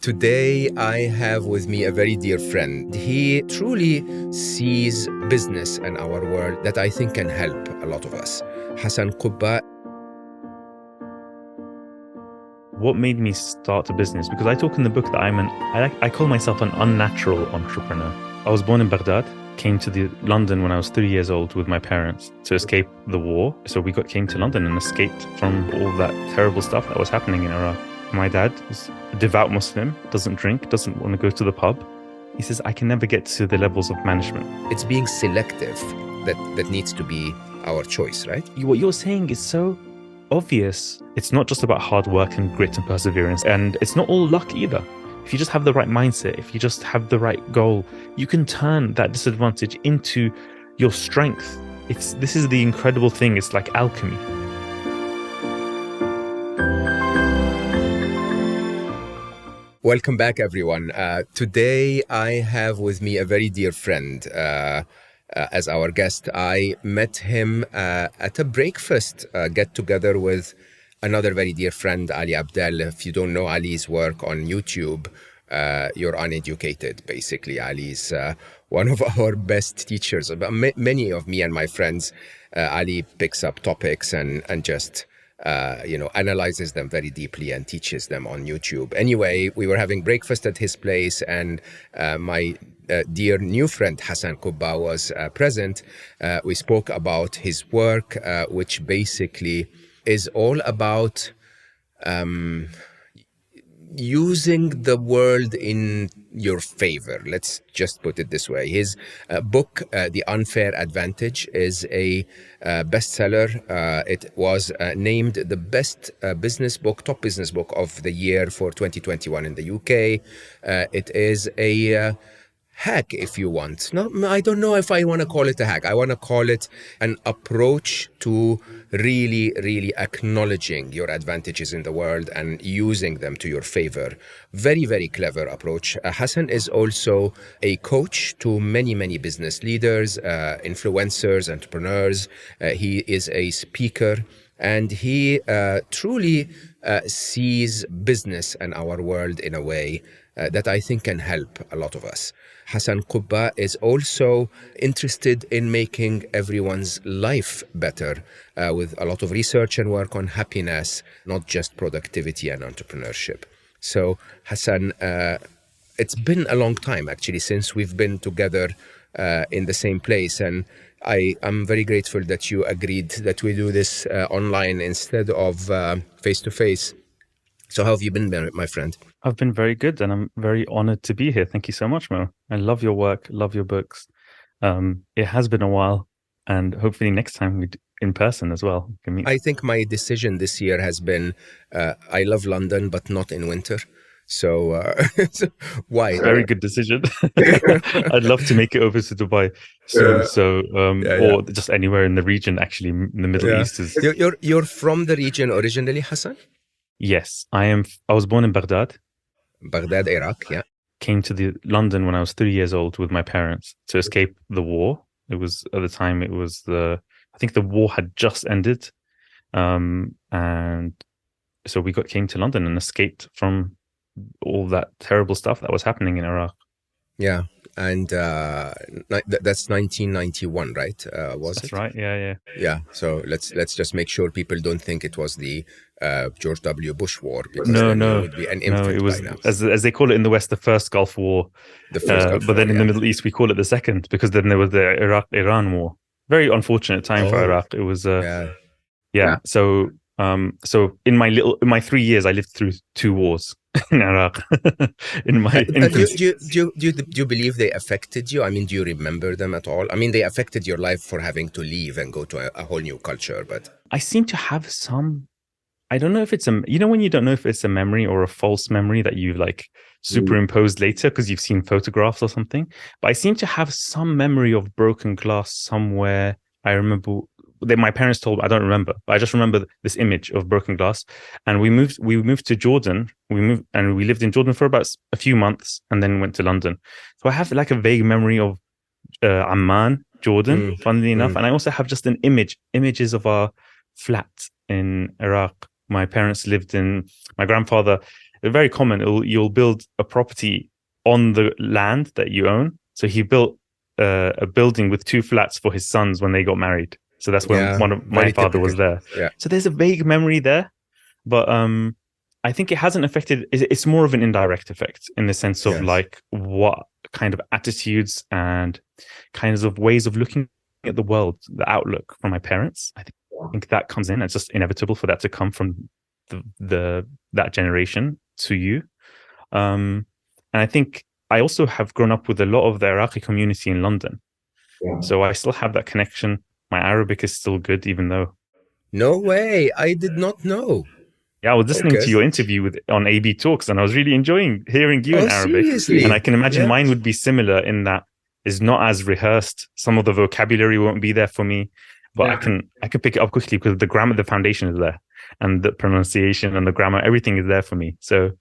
Today, I have with me a very dear friend. He truly sees business in our world that I think can help a lot of us. Hasan Kubba. What made me start a business? Because I talk in the book that I call myself an unnatural entrepreneur. I was born in Baghdad, came to London when I was 3 years old with my parents to escape the war. So we came to London and escaped from all that terrible stuff that was happening in Iraq. My dad is a devout Muslim, doesn't drink, doesn't want to go to the pub. He says, I can never get to the levels of management. It's being selective that needs to be our choice, right? What you're saying is so obvious. It's not just about hard work and grit and perseverance, and it's not all luck either. If you just have the right mindset, if you just have the right goal, you can turn that disadvantage into your strength. This is the incredible thing. It's like alchemy. Welcome back, everyone. Today, I have with me a very dear friend as our guest. I met him at a breakfast get-together with another very dear friend, Ali Abdel. If you don't know Ali's work on YouTube, you're uneducated, basically. Ali's one of our best teachers. Many of me and my friends, Ali picks up topics and just analyzes them very deeply and teaches them on YouTube. Anyway, we were having breakfast at his place, and my dear new friend Hasan Kubba was present. We spoke about his work, which basically is all about using the world in your favor. Let's just put it this way. His book, The Unfair Advantage, is a bestseller. It was named the best top business book of the year for 2021 in the UK. It is a hack, if you want. No, I don't know if I want to call it a hack. I want to call it an approach to really, really acknowledging your advantages in the world and using them to your favor. Very, very clever approach. Hasan is also a coach to many, many business leaders, influencers, entrepreneurs. He is a speaker, and he truly sees business and our world in a way that I think can help a lot of us. Hasan Kubba is also interested in making everyone's life better with a lot of research and work on happiness, not just productivity and entrepreneurship. So, Hasan, it's been a long time, actually, since we've been together in the same place. And I'm very grateful that you agreed that we do this online instead of face-to-face. So how have you been, my friend? I've been very good, and I'm very honored to be here. Thank you so much, Mo. I love your work, love your books. It has been a while, and hopefully next time we in person as well. Can meet. I think my decision this year has been, I love London, but not in winter. So why? Very good decision. I'd love to make it over to Dubai soon. Or just anywhere in the region, actually, in the Middle East. You're from the region originally, Hasan? Yes, I am. I was born in Baghdad. Baghdad, Iraq, yeah. Came to London when I was 3 years old with my parents to escape the war. It was, at the time, I think the war had just ended. And so we came to London and escaped from all that terrible stuff that was happening in Iraq. Yeah. And that's 1991, right? That's right. Yeah. Yeah. So let's just make sure people don't think it was the George W. Bush war. No. It would be an infant it was, by now. as they call it in the West, the first Gulf War. But then in the Middle East, we call it the second, because then there was the Iraq-Iran war. Very unfortunate time for Iraq. It was. So in my 3 years, I lived through 2 wars in Iraq. In my do you believe they affected you? I mean, do you remember them at all? I mean, they affected your life for having to leave and go to a whole new culture, but I seem to have some. I don't know if it's when you don't know if it's a memory or a false memory that you've superimposed later because you've seen photographs or something. But I seem to have some memory of broken glass somewhere. I remember my parents told me, I don't remember, but I just remember this image of broken glass. And we moved to Jordan. We lived in Jordan for about a few months and then went to London. So I have a vague memory of Amman, Jordan, funnily enough. And I also have just images of our flat in Iraq. My grandfather very common. You'll build a property on the land that you own. So he built a building with two flats for his sons when they got married. So that's when Yeah, one of my very father typical. was there. Yeah, So there's a vague memory there, but I think it hasn't affected. It's more of an indirect effect in the sense of yes. like what kind of attitudes and kinds of ways of looking at the world, the outlook from my parents. I think that comes in. It's just inevitable for that to come from the that generation to you. And I think I also have grown up with a lot of the Iraqi community in London, Yeah. so I still have that connection. My Arabic is still good, even though No way. I did not know. yeah, I was listening Okay. to your interview with on AB Talks, and I was really enjoying hearing you in Oh, Arabic. And I seriously? can imagine Yeah. mine would be similar in that is not as rehearsed. Some of the vocabulary won't be there for me, but Yeah. I can pick it up quickly because the grammar, the foundation is there, and the pronunciation and the grammar, everything is there for me. So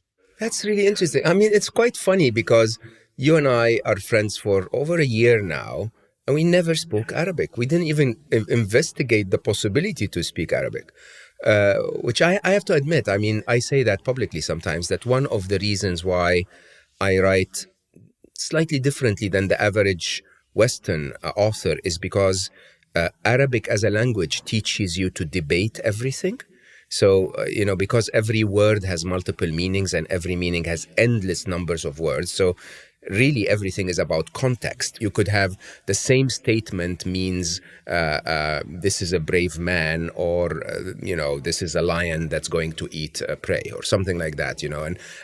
That's really interesting. I mean, it's quite funny because you and I are friends for over a year now, and we never spoke Arabic. We didn't even investigate the possibility to speak Arabic, which I have to admit. I mean, I say that publicly sometimes that one of the reasons why I write slightly differently than the average Western author is because Arabic as a language teaches you to debate everything. So, because every word has multiple meanings and every meaning has endless numbers of words. So, really, everything is about context. You could have the same statement means this is a brave man, or, this is a lion that's going to eat prey, or something like that,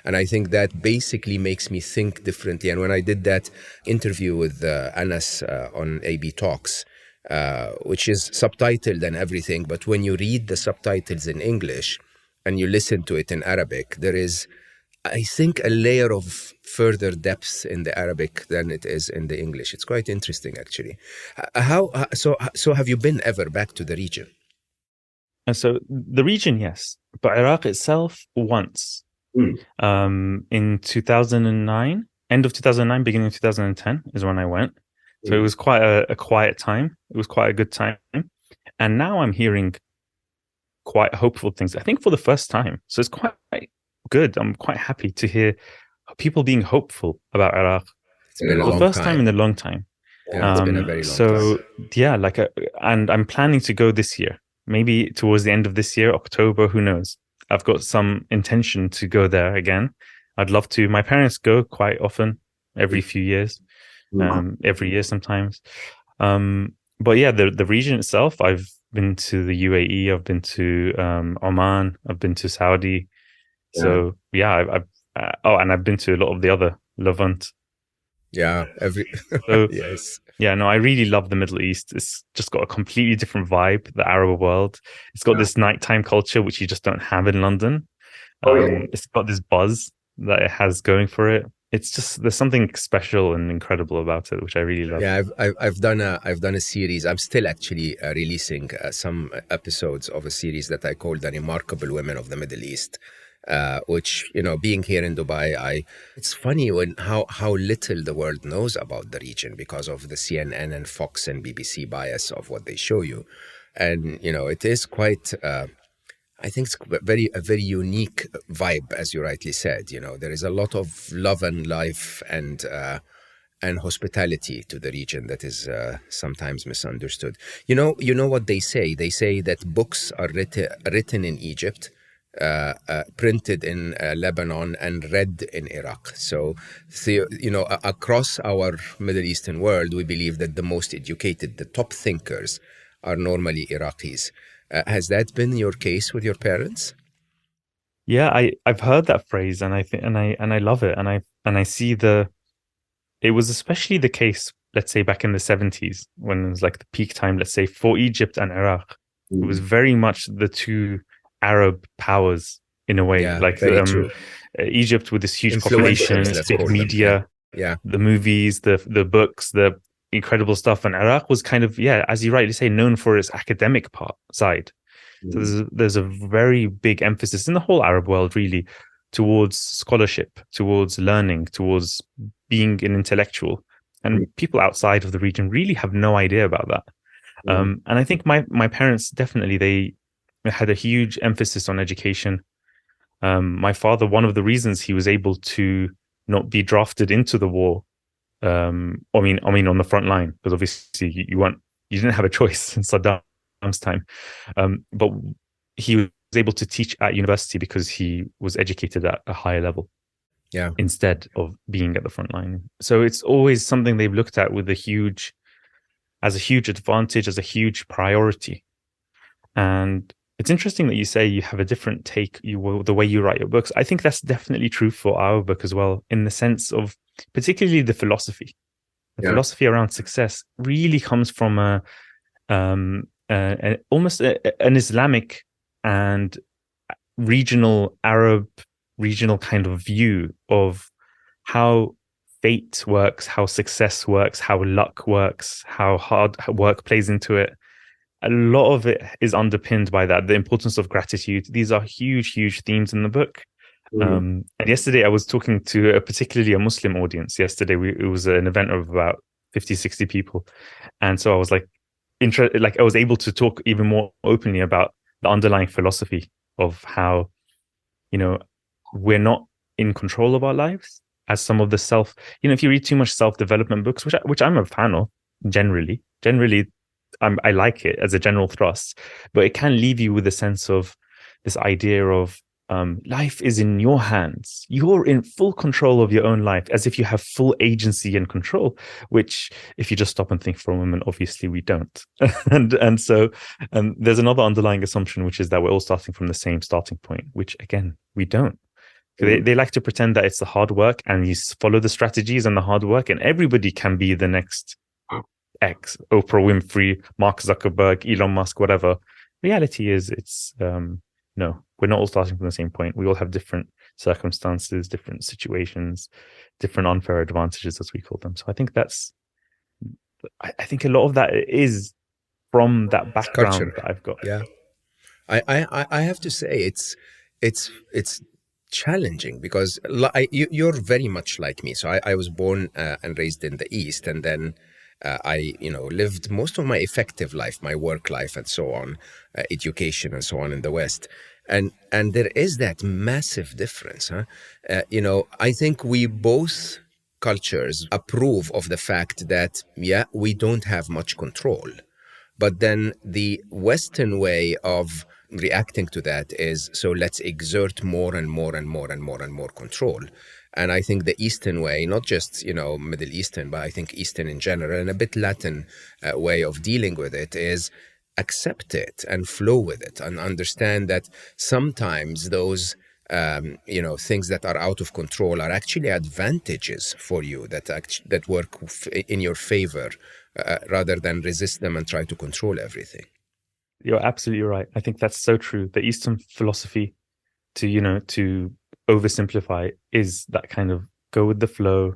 And I think that basically makes me think differently. And when I did that interview with Anas on AB Talks, which is subtitled and everything. But when you read the subtitles in English and you listen to it in Arabic, there is, I think, a layer of further depth in the Arabic than it is in the English. It's quite interesting, actually. So have you been ever back to the region? and so the region, yes, but Iraq itself once. In 2009, end of 2009, beginning of 2010 is when I went. So it was quite a quiet time. It was quite a good time. And now I'm hearing quite hopeful things, I think for the first time. So it's quite good. I'm quite happy to hear people being hopeful about Iraq It's been a for the long first time in time. a long time. Yeah, it's been a very long time. So yeah, and I'm planning to go this year, maybe towards the end of this year, October, who knows? I've got some intention to go there again. I'd love to. My parents go quite often, every few years, every year sometimes. But yeah, the region itself, I've been to the UAE, I've been to Oman, I've been to Saudi. So yeah, and I've been to a lot of the other Levant. Yeah, So yes. yeah, no, I really love the Middle East. It's just got a completely different vibe, the Arab world. It's got this nighttime culture, which you just don't have in London. It's got this buzz that it has going for it. It's just, there's something special and incredible about it, which I really love. Yeah, I've done a series. I'm still actually releasing some episodes of a series that I call The Remarkable Women of the Middle East. Which, being here in Dubai, it's funny how little the world knows about the region because of the CNN and Fox and BBC bias of what they show you. And, it is quite, I think it's a very unique vibe, as you rightly said. There is a lot of love and life and hospitality to the region that is sometimes misunderstood. You know what they say? They say that books are written in Egypt, printed in Lebanon, and read in Iraq. So, across our Middle Eastern world, we believe that the most educated, the top thinkers, are normally Iraqis. Has that been your case with your parents? Yeah, I've heard that phrase, and I think and I love it, and I see it was especially the case, let's say back in the 70s, when it was like the peak time, let's say for Egypt and Iraq. It was very much the two Arab powers in a way, Yeah, like very true. Egypt with this huge population, Influencers, its let's big call them. media, Yeah. the movies, the books, the incredible stuff, and Iraq was kind of, yeah, as you rightly say, known for its academic side. So there's a very big emphasis in the whole Arab world, really, towards scholarship, towards learning, towards being an intellectual. And people outside of the region really have no idea about that. And I think my parents definitely, they had a huge emphasis on education. My father, one of the reasons he was able to not be drafted into the war, on the front line, because obviously you didn't have a choice in Saddam's time, but he was able to teach at university because he was educated at a higher level. Yeah. Instead of being at the front line. So it's always something they've looked at with as a huge advantage, as a huge priority. And it's interesting that you say you have a different take, the way you write your books. I think that's definitely true for our book as well, in the sense of particularly the philosophy. The philosophy around success really comes from almost an Islamic and regional kind of view of how fate works, how success works, how luck works, how hard work plays into it. A lot of it is underpinned by that, the importance of gratitude. These are huge, huge themes in the book. And yesterday I was talking to particularly a Muslim audience. Yesterday it was an event of about 50, 60 people. And so I was like, I was able to talk even more openly about the underlying philosophy of how, we're not in control of our lives, as some of the if you read too much self-development books, which I'm a fan of generally, I like it as a general thrust, but it can leave you with a sense of this idea of life is in your hands. You're in full control of your own life, as if you have full agency and control, which if you just stop and think for a moment, obviously we don't. and so there's another underlying assumption, which is that we're all starting from the same starting point, which again, we don't. They like to pretend that it's the hard work and you follow the strategies and the hard work and everybody can be the next X, Oprah Winfrey, Mark Zuckerberg, Elon Musk, whatever. Reality is no, we're not all starting from the same point. We all have different circumstances, different situations, different unfair advantages, as we call them. So I think I think a lot of that is from that background that I've got. Yeah. I have to say it's challenging because you're very much like me. So I was born and raised in the East, and then I lived most of my effective life, my work life, and so on, education and so on in the West, and there is that massive difference. I think we both cultures approve of the fact that we don't have much control. But then the Western way of reacting to that is, so let's exert more and more and more and more and more control. And I think the Eastern way, not just, Middle Eastern, but I think Eastern in general, and a bit Latin way of dealing with it is accept it and flow with it and understand that sometimes those things that are out of control are actually advantages for you that work in your favor, rather than resist them and try to control everything. You're absolutely right. I think that's so true. The Eastern philosophy, to oversimplify, is that kind of go with the flow.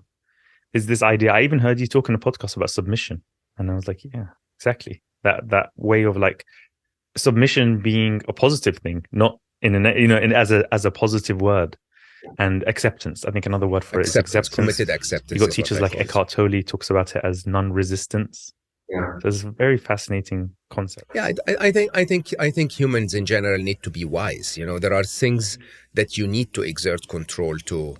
Is this idea? I even heard you talk in a podcast about submission, and I was like, yeah, exactly. That way of like submission being a positive thing, not as a positive word. And acceptance, I think another word for it is acceptance. Committed acceptance. You got teachers like Eckhart Tolle talks about it as non-resistance. Yeah, so it's a very fascinating concept. Yeah, I think humans in general need to be wise. There are things that you need to exert control to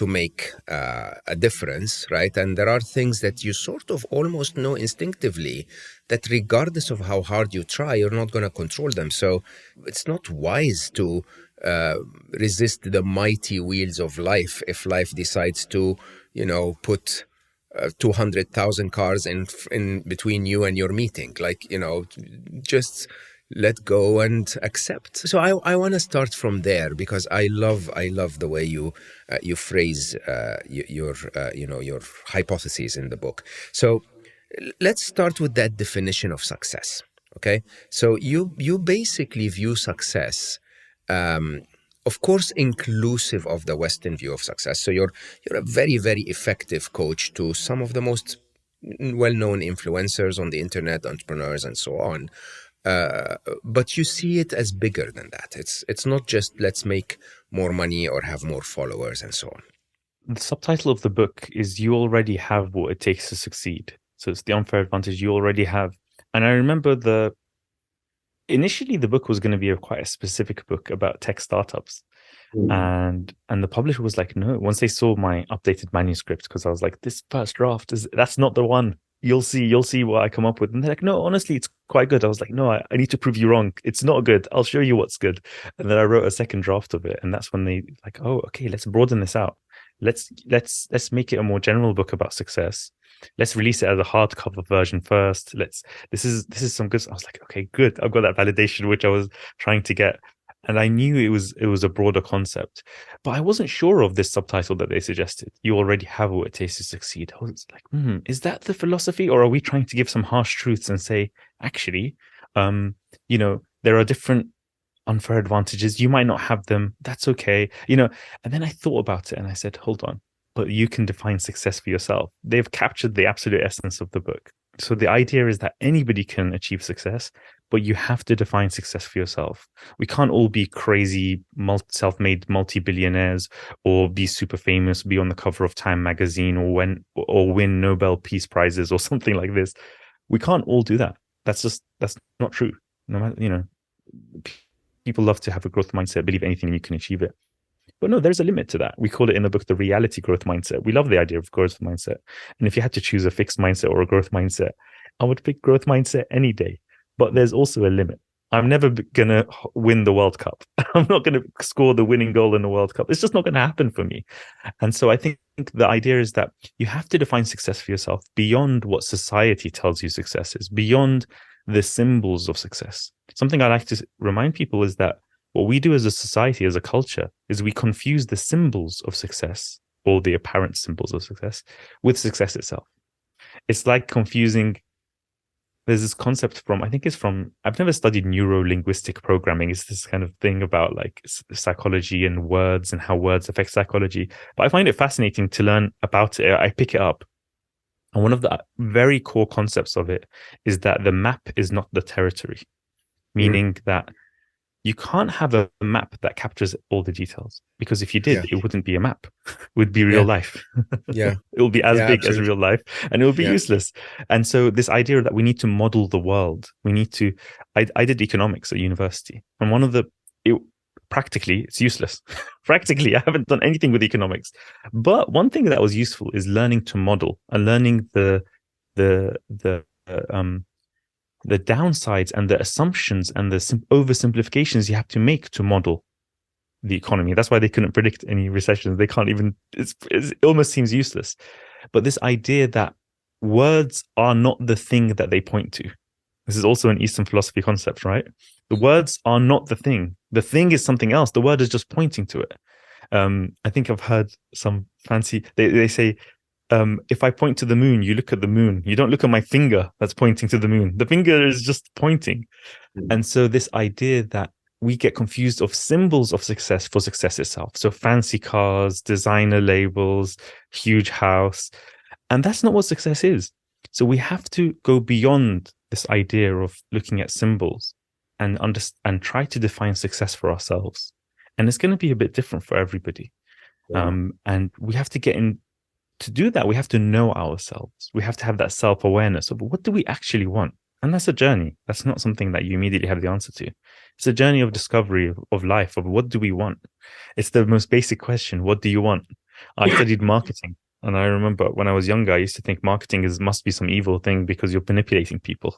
make a difference, right? And there are things that you sort of almost know instinctively that regardless of how hard you try, you're not going to control them. So it's not wise to resist the mighty wheels of life if life decides to, put 200,000 cars in between you and your meeting. Just let go and accept. So I want to start from there because I love the way you phrase your hypotheses in the book. So let's start with that definition of success. Okay, so you basically view success, of course, inclusive of the Western view of success. So you're a very, very effective coach to some of the most well-known influencers on the internet, entrepreneurs, and so on. But you see it as bigger than that. It's not just let's make more money or have more followers and so on. The subtitle of the book is "You already have what it takes to succeed." So it's the unfair advantage you already have. And I remember initially the book was going to be quite a specific book about tech startups. And the publisher was like, no. Once they saw my updated manuscript, because I was like, this first draft that's not the one. You'll see what I come up with. And they're like, no, honestly, it's quite good. I was like, no, I need to prove you wrong. It's not good. I'll show you what's good. And then I wrote a second draft of it. And that's when they like, oh, okay, let's broaden this out. Let's make it a more general book about success. Let's release it as a hardcover version first. This is some good. I was like, okay, good. I've got that validation which I was trying to get. And I knew it was a broader concept, but I wasn't sure of this subtitle that they suggested. You already have what it takes to succeed. I was like, is that the philosophy, or are we trying to give some harsh truths and say, actually, there are different unfair advantages. You might not have them. That's okay. And then I thought about it and I said, hold on, but you can define success for yourself. They've captured the absolute essence of the book. So the idea is that anybody can achieve success, but you have to define success for yourself. We can't all be crazy, self-made multi-billionaires, or be super famous, be on the cover of Time magazine, or win Nobel Peace Prizes or something like this. We can't all do that. That's not true. No matter, people love to have a growth mindset, believe anything and you can achieve it. But no, there's a limit to that. We call it in the book the reality growth mindset. We love the idea of growth mindset. And if you had to choose a fixed mindset or a growth mindset, I would pick growth mindset any day. But there's also a limit. I'm never going to win the World Cup. I'm not going to score the winning goal in the World Cup. It's just not going to happen for me. And so I think the idea is that you have to define success for yourself beyond what society tells you success is, beyond the symbols of success. Something I like to remind people is that what we do as a society, as a culture, is we confuse the symbols of success, or the apparent symbols of success, with success itself. It's like confusing. There's this concept I've never studied neuro-linguistic programming. It's this kind of thing about like psychology and words and how words affect psychology. But I find it fascinating to learn about it. I pick it up. And one of the very core concepts of it is that the map is not the territory, meaning that you can't have a map that captures all the details, because if you did, it wouldn't be a map. It would be real life. It will be as big as real life, and it will be useless. And so this idea that we need to model the world, I did economics at university, and practically it's useless. Practically, I haven't done anything with economics. But one thing that was useful is learning to model and learning the downsides and the assumptions and the oversimplifications you have to make to model the economy. That's why they couldn't predict any recessions. They can't even, it almost seems useless. But this idea that words are not the thing that they point to. This is also an Eastern philosophy concept, right? The words are not the thing. The thing is something else. The word is just pointing to it. I think I've heard some fancy, they say, if I point to the moon, you look at the moon. You don't look at my finger that's pointing to the moon. The finger is just pointing. And so this idea that we get confused of symbols of success for success itself. So fancy cars, designer labels, huge house. And that's not what success is. So we have to go beyond this idea of looking at symbols and try to define success for ourselves. And it's going to be a bit different for everybody. And we have to get in. To do that, we have to know ourselves. We have to have that self-awareness of what do we actually want? And that's a journey. That's not something that you immediately have the answer to. It's a journey of discovery of life, of what do we want? It's the most basic question. What do you want? I studied marketing. And I remember when I was younger, I used to think marketing must be some evil thing because you're manipulating people.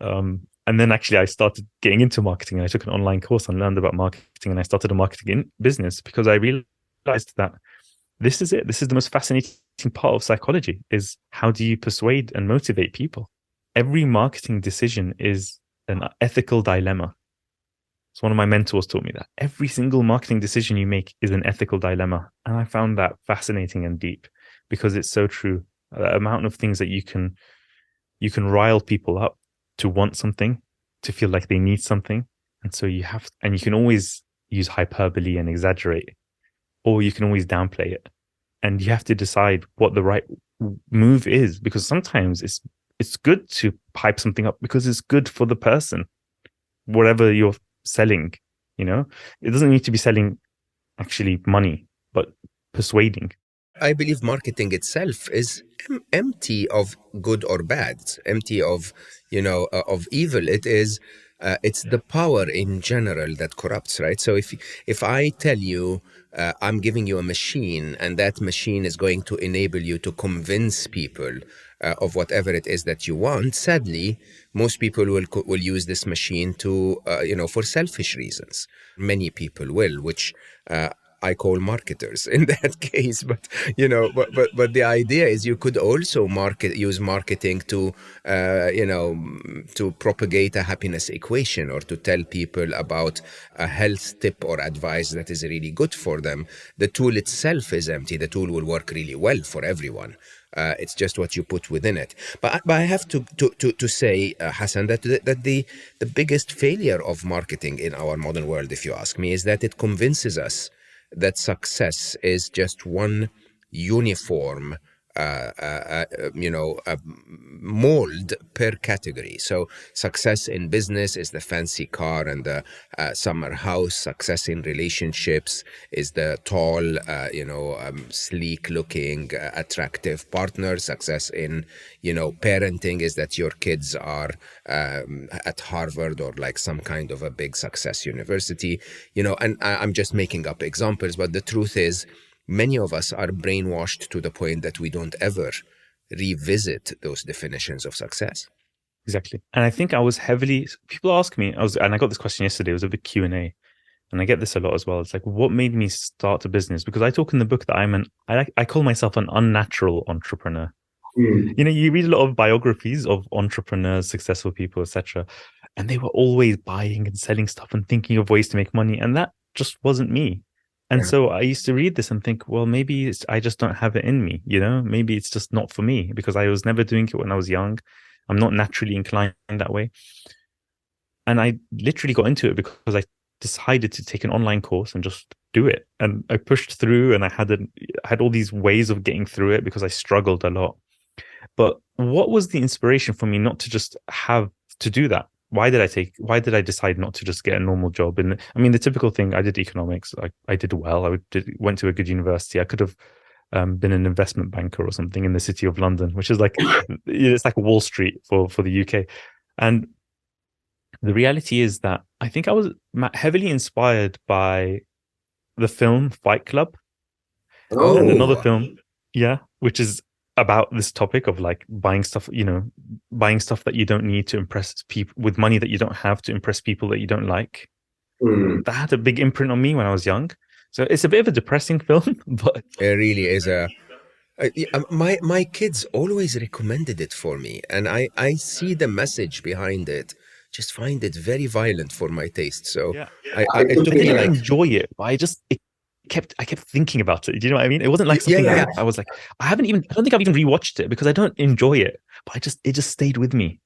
And then actually I started getting into marketing, and I took an online course and learned about marketing, and I started a marketing business because I realized that this is it. This is the most fascinating part of psychology, is how do you persuade and motivate people? Every marketing decision is an ethical dilemma. So one of my mentors taught me that. Every single marketing decision you make is an ethical dilemma. And I found that fascinating and deep because it's so true. The amount of things that you can rile people up to want something, to feel like they need something. And so you can always use hyperbole and exaggerate, or you can always downplay it. And you have to decide what the right move is, because sometimes it's good to hype something up because it's good for the person, whatever you're selling. It doesn't need to be selling actually money, but persuading. I believe marketing itself is empty of good or bad. It's empty of, of evil. It is It's the power in general that corrupts, right? So if I tell you I'm giving you a machine, and that machine is going to enable you to convince people of whatever it is that you want, sadly, most people will use this machine to for selfish reasons. Many people will, which I call marketers in that case. But but the idea is you could also use marketing to to propagate a happiness equation, or to tell people about a health tip or advice that is really good for them. The tool itself is empty. The tool will work really well for everyone. It's just what you put within it. But I have to say, Hassan, that the biggest failure of marketing in our modern world, if you ask me, is that it convinces us that success is just one uniform mold per category. So success in business is the fancy car and the summer house. Success in relationships is the tall, sleek looking, attractive partner. Success in, parenting is that your kids are at Harvard or like some kind of a big success university, and I'm just making up examples, but the truth is, many of us are brainwashed to the point that we don't ever revisit those definitions of success. Exactly. And I think I was heavily, people ask me, and I got this question yesterday, it was a big Q&A, and I get this a lot as well. It's like, what made me start a business? Because I talk in the book that I call myself an unnatural entrepreneur. You read a lot of biographies of entrepreneurs, successful people, etc., and they were always buying and selling stuff and thinking of ways to make money, and that just wasn't me. And so I used to read this and think, well, maybe I just don't have it in me, maybe it's just not for me, because I was never doing it when I was young. I'm not naturally inclined that way. And I literally got into it because I decided to take an online course and just do it. And I pushed through, and I had all these ways of getting through it because I struggled a lot. But what was the inspiration for me not to just have to do that? Why did I decide not to just get a normal job? And I mean, the typical thing, I did economics. I did well. Went to a good university. I could have been an investment banker or something in the city of London, which is like, it's like Wall Street for the UK. And the reality is that I think I was heavily inspired by the film Fight Club. And another film, which is about this topic of like buying stuff that you don't need to impress people, with money that you don't have to impress people that you don't like. That had a big imprint on me when I was young. So it's a bit of a depressing film, but it really is my kids always recommended it for me, and I see the message behind it. Just find it very violent for my taste. So I didn't enjoy it, but I kept thinking about it. Do you know what I mean? It wasn't like something that I was like, I don't think I've even rewatched it because I don't enjoy it, but it just stayed with me.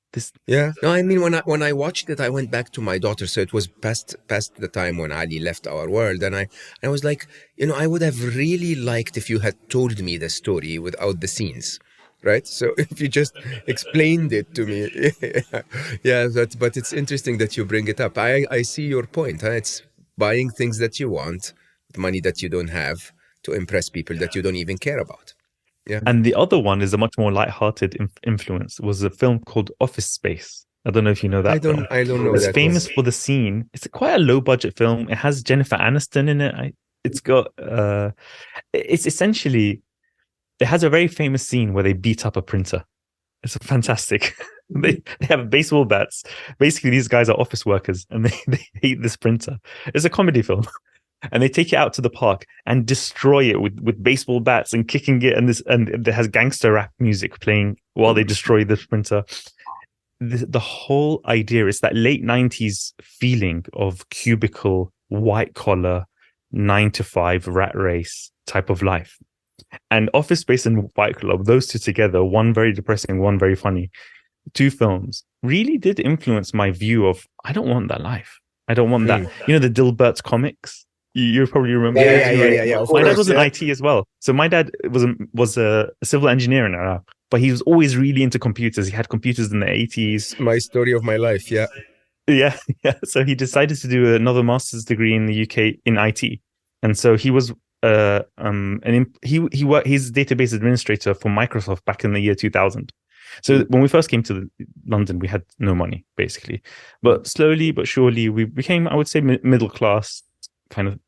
No, I mean, when I watched it, I went back to my daughter. So it was past the time when Ali left our world. And I was like, I would have really liked if you had told me the story without the scenes. Right. So if you just explained it to me. But it's interesting that you bring it up. I see your point. Huh? It's buying things that you want, money that you don't have, to impress people that you don't even care about. Yeah. And the other one is a much more light-hearted influence. Was a film called Office Space. I don't know if you know that. I don't know. It's famous for the scene. It's quite a low-budget film. It has Jennifer Aniston in it. It's got. It's essentially. It has a very famous scene where they beat up a printer. It's fantastic. They have baseball bats. Basically, these guys are office workers, and they hate this printer. It's a comedy film. And they take it out to the park and destroy it with baseball bats and kicking it, and it has gangster rap music playing while they destroy the printer. The whole idea is that late 90s feeling of cubicle, white collar, 9 to 5 rat race type of life. And Office Space and Fight Club, those two together, one very depressing, one very funny, two films, really did influence my view of, I don't want that life. I don't want that. The Dilbert comics. You probably remember. Yeah. My dad was in IT as well. So my dad was a civil engineer in Iraq, but he was always really into computers. He had computers in the 80s. My story of my life, yeah. Yeah. So he decided to do another master's degree in the UK in IT. And so he was he's database administrator for Microsoft back in the year 2000. So when we first came to London, we had no money basically, but slowly but surely we became, I would say, middle class kind of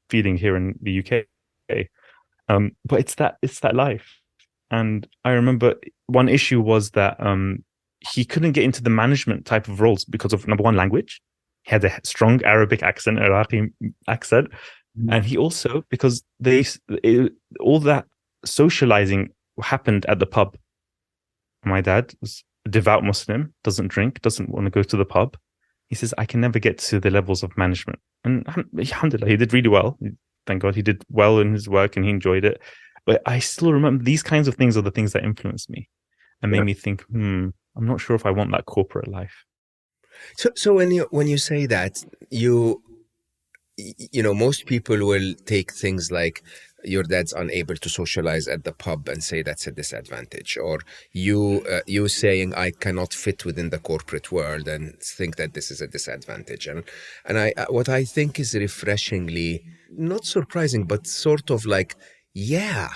feeling here in the UK. But it's that life. And I remember one issue was that he couldn't get into the management type of roles because of, number one, language. He had a strong Arabic accent, Iraqi accent, and he also, because all that socializing happened at the pub. My dad was a devout Muslim, doesn't drink, doesn't want to go to the pub. He says, I can never get to the levels of management. And alhamdulillah, he did really well. Thank God he did well in his work and he enjoyed it. But I still remember these kinds of things are the things that influenced me and made me think, I'm not sure if I want that corporate life. So when you say that, most people will take things like your dad's unable to socialize at the pub and say that's a disadvantage, or you saying I cannot fit within the corporate world and think that this is a disadvantage. And I what I think is refreshingly not surprising, but sort of like, yeah,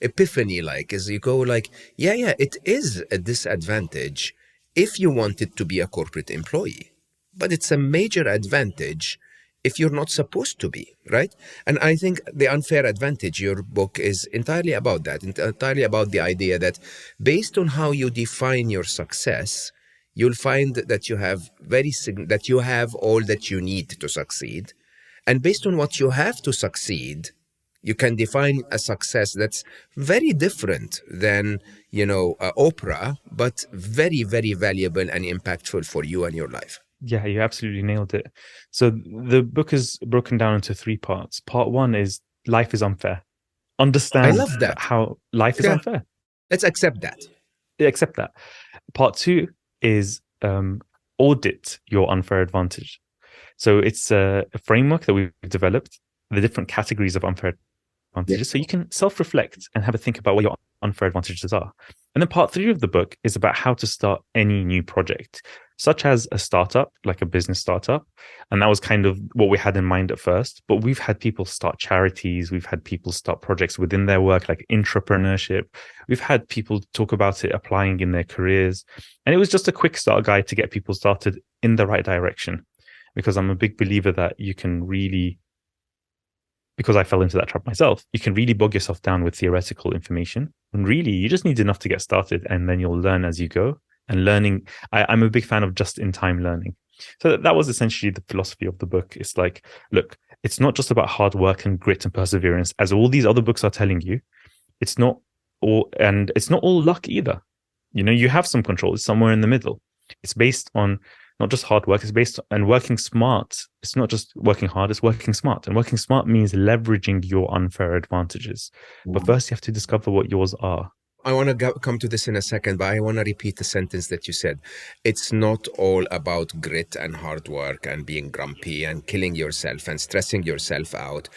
epiphany, like, is you go like, yeah, it is a disadvantage if you wanted to be a corporate employee, but it's a major advantage if you're not supposed to be, right? And I think The Unfair Advantage, your book, is entirely about that, entirely about the idea that based on how you define your success, you'll find that you have that you have all that you need to succeed. And based on what you have to succeed, you can define a success that's very different than, Oprah, but very, very valuable and impactful for you and your life. Yeah, you absolutely nailed it. So the book is broken down into three parts. Part one is life is unfair. I Understand love that. how life is unfair. Let's accept that. Accept that. Part two is audit your unfair advantage. So it's a framework that we've developed, the different categories of unfair advantages. So you can self-reflect and have a think about what your unfair advantages are. And then part three of the book is about how to start any new project, such as a startup, like a business startup. And that was kind of what we had in mind at first. But we've had people start charities. We've had people start projects within their work, like intrapreneurship. We've had people talk about it applying in their careers. And it was just a quick start guide to get people started in the right direction. Because I'm a big believer that you can really, because I fell into that trap myself, you can really bog yourself down with theoretical information. And really, you just need enough to get started, and then you'll learn as you go. And learning, I'm a big fan of just-in-time learning. So that was essentially the philosophy of the book. It's like, look, it's not just about hard work and grit and perseverance, as all these other books are telling you. It's not all luck either. You have some control. It's somewhere in the middle. It's based on not just hard work, it's based on working smart. It's not just working hard, it's working smart. And working smart means leveraging your unfair advantages. But first, you have to discover what yours are. I want to come to this in a second, but I want to repeat the sentence that you said. It's not all about grit and hard work and being grumpy and killing yourself and stressing yourself out,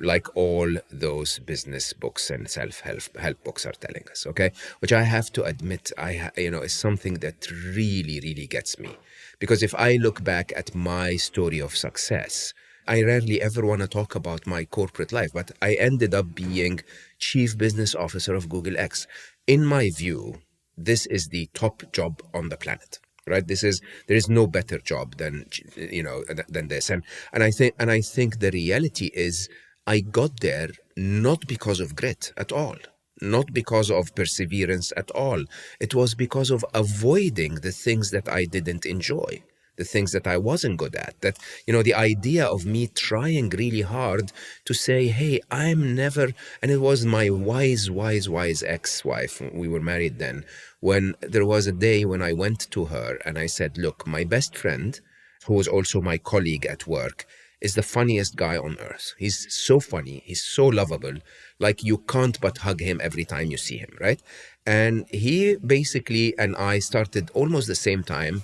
like all those business books and self-help books are telling us, okay? Which I have to admit, is something that really, really gets me. Because if I look back at my story of success, I rarely ever want to talk about my corporate life, but I ended up being chief business officer of Google X. In my view, this is the top job on the planet, right? There is no better job than this. And I think the reality is I got there not because of grit at all. Not because of perseverance at all. It was because of avoiding the things that I didn't enjoy, the things that I wasn't good at. That, the idea of me trying really hard to say, hey, I'm never, and it was my wise ex-wife, we were married then, when there was a day when I went to her and I said, look, my best friend, who was also my colleague at work, is the funniest guy on earth. He's so funny. He's so lovable. Like, you can't but hug him every time you see him, right? And he basically, and I started almost the same time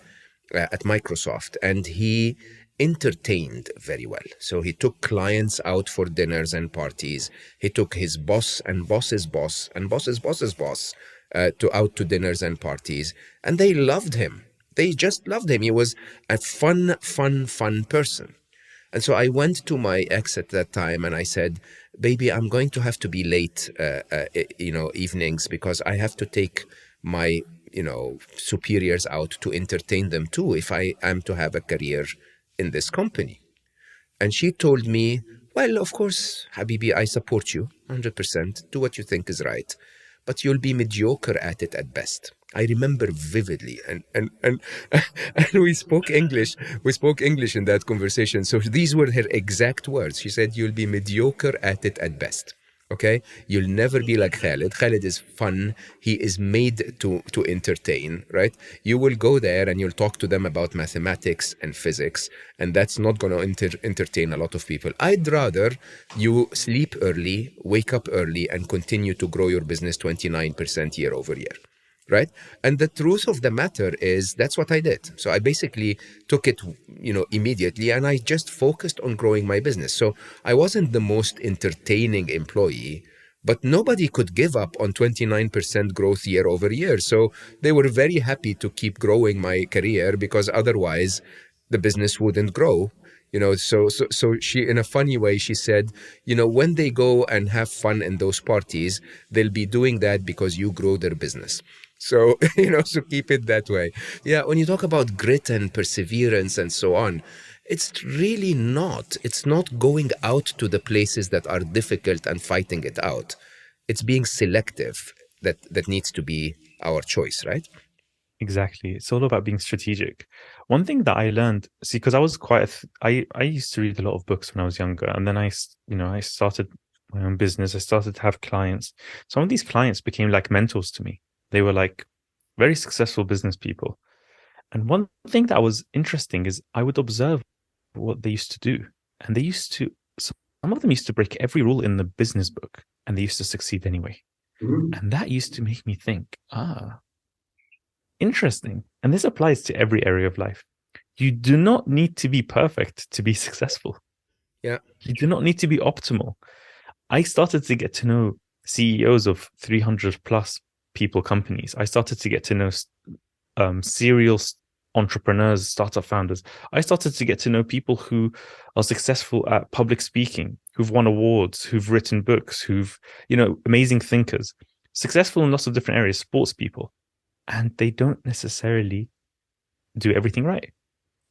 at Microsoft, and he entertained very well. So he took clients out for dinners and parties. He took his boss and boss's boss and boss's boss's boss out to dinners and parties, and they loved him. They just loved him. He was a fun person. And so I went to my ex at that time and I said, baby, I'm going to have to be late, evenings, because I have to take my superiors out to entertain them too if I am to have a career in this company. And she told me, well, of course, Habibi, I support you 100%. Do what you think is right. But you'll be mediocre at it at best. I remember vividly. And and we spoke English. We spoke English in that conversation. So these were her exact words. She said, you'll be mediocre at it at best. Okay, you'll never be like Khalid. Khalid is fun. He is made to entertain, right? You will go there and you'll talk to them about mathematics and physics, and that's not going to entertain a lot of people. I'd rather you sleep early, wake up early, and continue to grow your business 29% year over year. Right. And the truth of the matter is that's what I did. So I basically took it, immediately, and I just focused on growing my business. So I wasn't the most entertaining employee, but nobody could give up on 29% growth year over year. So they were very happy to keep growing my career because otherwise the business wouldn't grow. So she, in a funny way, she said, when they go and have fun in those parties, they'll be doing that because you grow their business. So, so keep it that way. Yeah, when you talk about grit and perseverance and so on, it's really not. It's not going out to the places that are difficult and fighting it out. It's being selective that needs to be our choice, right? Exactly. It's all about being strategic. One thing that I learned, see, because I was I used to read a lot of books when I was younger, and then I started my own business. I started to have clients. Some of these clients became like mentors to me. They were like very successful business people. And one thing that was interesting is I would observe what they used to do. And some of them used to break every rule in the business book, and they used to succeed anyway. And that used to make me think, interesting. And this applies to every area of life. You do not need to be perfect to be successful. Yeah. You do not need to be optimal. I started to get to know CEOs of 300 plus people companies. I started to get to know serial entrepreneurs, startup founders. I started to get to know people who are successful at public speaking, who've won awards, who've written books, who've, amazing thinkers, successful in lots of different areas, sports people. And they don't necessarily do everything right.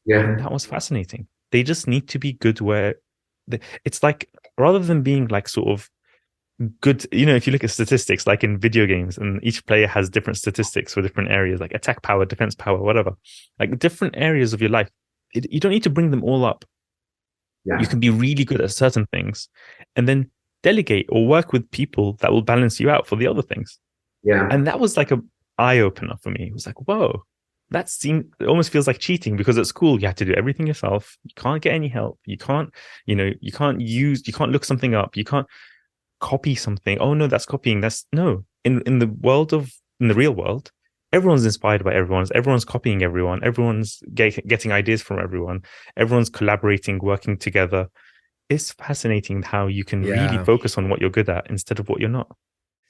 Yeah. And that was fascinating. They just need to be good where it's like, rather than being like sort of good, if you look at statistics, like in video games, and each player has different statistics for different areas, like attack power, defense power, whatever, like different areas of your life. You don't need to bring them all up. Yeah. You can be really good at certain things and then delegate or work with people that will balance you out for the other things. Yeah. And that was like a eye opener for me. It was like, whoa, it almost feels like cheating, because at school you have to do everything yourself. You can't get any help. You can't look something up. You can't copy something. Oh no, that's copying. In the real world, everyone's inspired by everyone's copying everyone. Everyone's getting ideas from everyone. Everyone's collaborating, working together. It's fascinating how you can really focus on what you're good at instead of what you're not.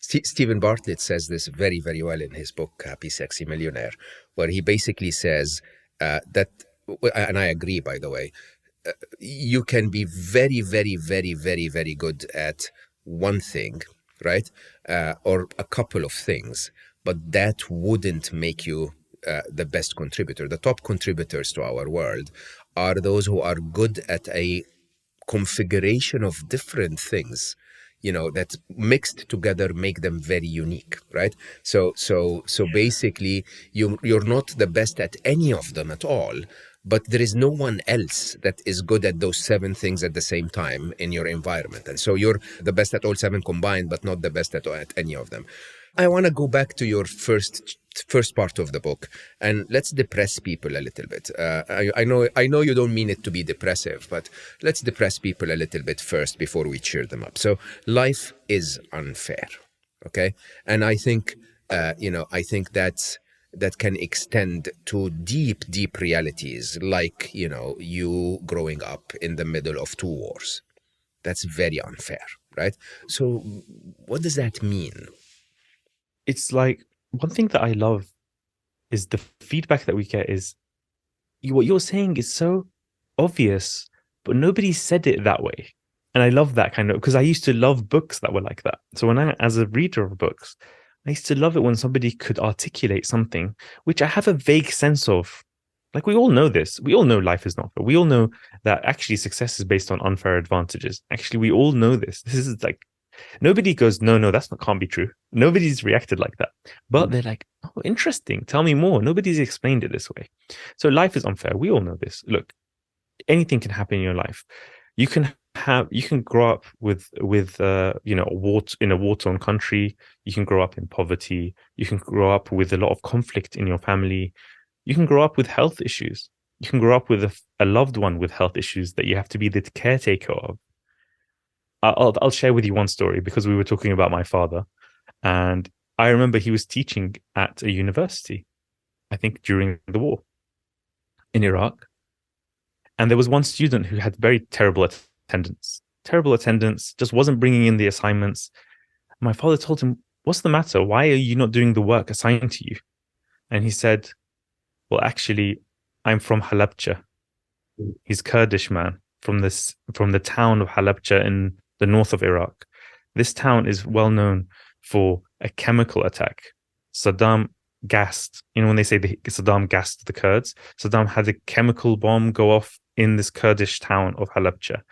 Stephen Bartlett says this very, very well in his book, Happy, Sexy Millionaire, where he basically says that, and I agree, by the way, you can be very, very, very, very, very good at one thing, right? Or a couple of things, but that wouldn't make you the best contributor. The top contributors to our world are those who are good at a configuration of different things, that mixed together make them very unique, right? So basically, you're not the best at any of them at all, but there is no one else that is good at those 7 things at the same time in your environment. And so you're the best at all 7 combined, but not the best at any of them. I want to go back to your first part of the book, and let's depress people a little bit. I know you don't mean it to be depressive, but let's depress people a little bit first before we cheer them up. So life is unfair, okay? And I think, that can extend to deep, deep realities, like, you growing up in the middle of 2 wars. That's very unfair, right? So what does that mean? It's like, one thing that I love is the feedback that we get is, what you're saying is so obvious, but nobody said it that way. And I love that kind of, because I used to love books that were like that. So as a reader of books, I used to love it when somebody could articulate something which I have a vague sense of. Like, we all know this. We all know life is not fair. We all know that actually success is based on unfair advantages. Actually, we all know this. This is like, nobody goes, no, no, that's not, can't be true. Nobody's reacted like that. But they're like, oh, interesting. Tell me more. Nobody's explained it this way. So life is unfair. We all know this. Look, anything can happen in your life. You can grow up with in a war-torn country. You can grow up in poverty. You can grow up with a lot of conflict in your family. You can grow up with health issues. You can grow up with a loved one with health issues that you have to be the caretaker of. I'll share with you one story, because we were talking about my father, and I remember he was teaching at a university, I think during the war in Iraq, and there was one student who had very terrible attendance, just wasn't bringing in the assignments. My father told him, "What's the matter? Why are you not doing the work assigned to you?" And he said, "Well, actually, I'm from Halabja." He's Kurdish man from the town of Halabja in the north of Iraq. This town is well known for a chemical attack. Saddam gassed, when they say Saddam gassed the Kurds, Saddam had a chemical bomb go off in this Kurdish town of Halabja.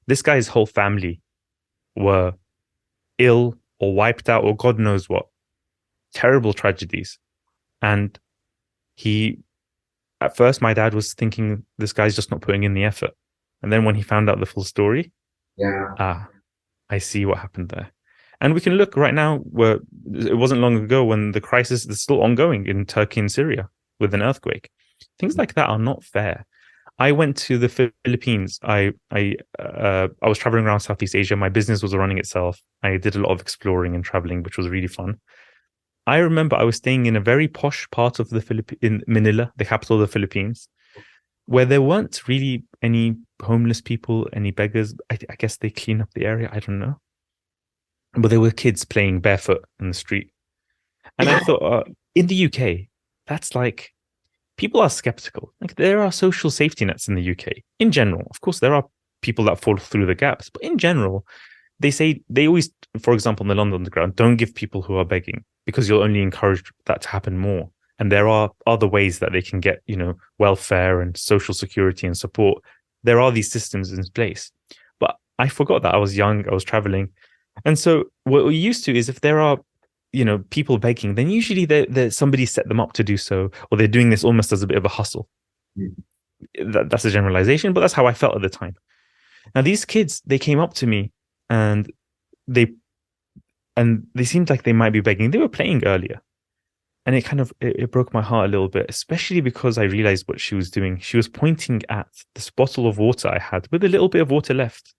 This guy's whole family were ill or wiped out or God knows what. Terrible tragedies. And at first, my dad was thinking this guy's just not putting in the effort. And then when he found out the full story, I see what happened there. And we can look right now where it wasn't long ago when the crisis is still ongoing in Turkey and Syria with an earthquake. Things like that are not fair. I went to the Philippines. I was traveling around Southeast Asia. My business was running itself. I did a lot of exploring and traveling, which was really fun. I remember I was staying in a very posh part of in Manila, the capital of the Philippines, where there weren't really any homeless people, any beggars. I guess they clean up the area. I don't know. But there were kids playing barefoot in the street. And I thought, in the UK, that's like, people are skeptical. Like, there are social safety nets in the UK. In general, of course, there are people that fall through the gaps. But in general, they always, for example, in the London Underground, don't give people who are begging, because you'll only encourage that to happen more. And there are other ways that they can get, welfare and social security and support. There are these systems in place. But I forgot that I was young, I was traveling. And so what we're used to is if there are, people begging, then usually somebody set them up to do so, or they're doing this almost as a bit of a hustle. That's a generalization, but that's how I felt at the time. Now, these kids, they came up to me and they seemed like they might be begging. They were playing earlier. And it broke my heart a little bit, especially because I realized what she was doing. She was pointing at this bottle of water I had with a little bit of water left.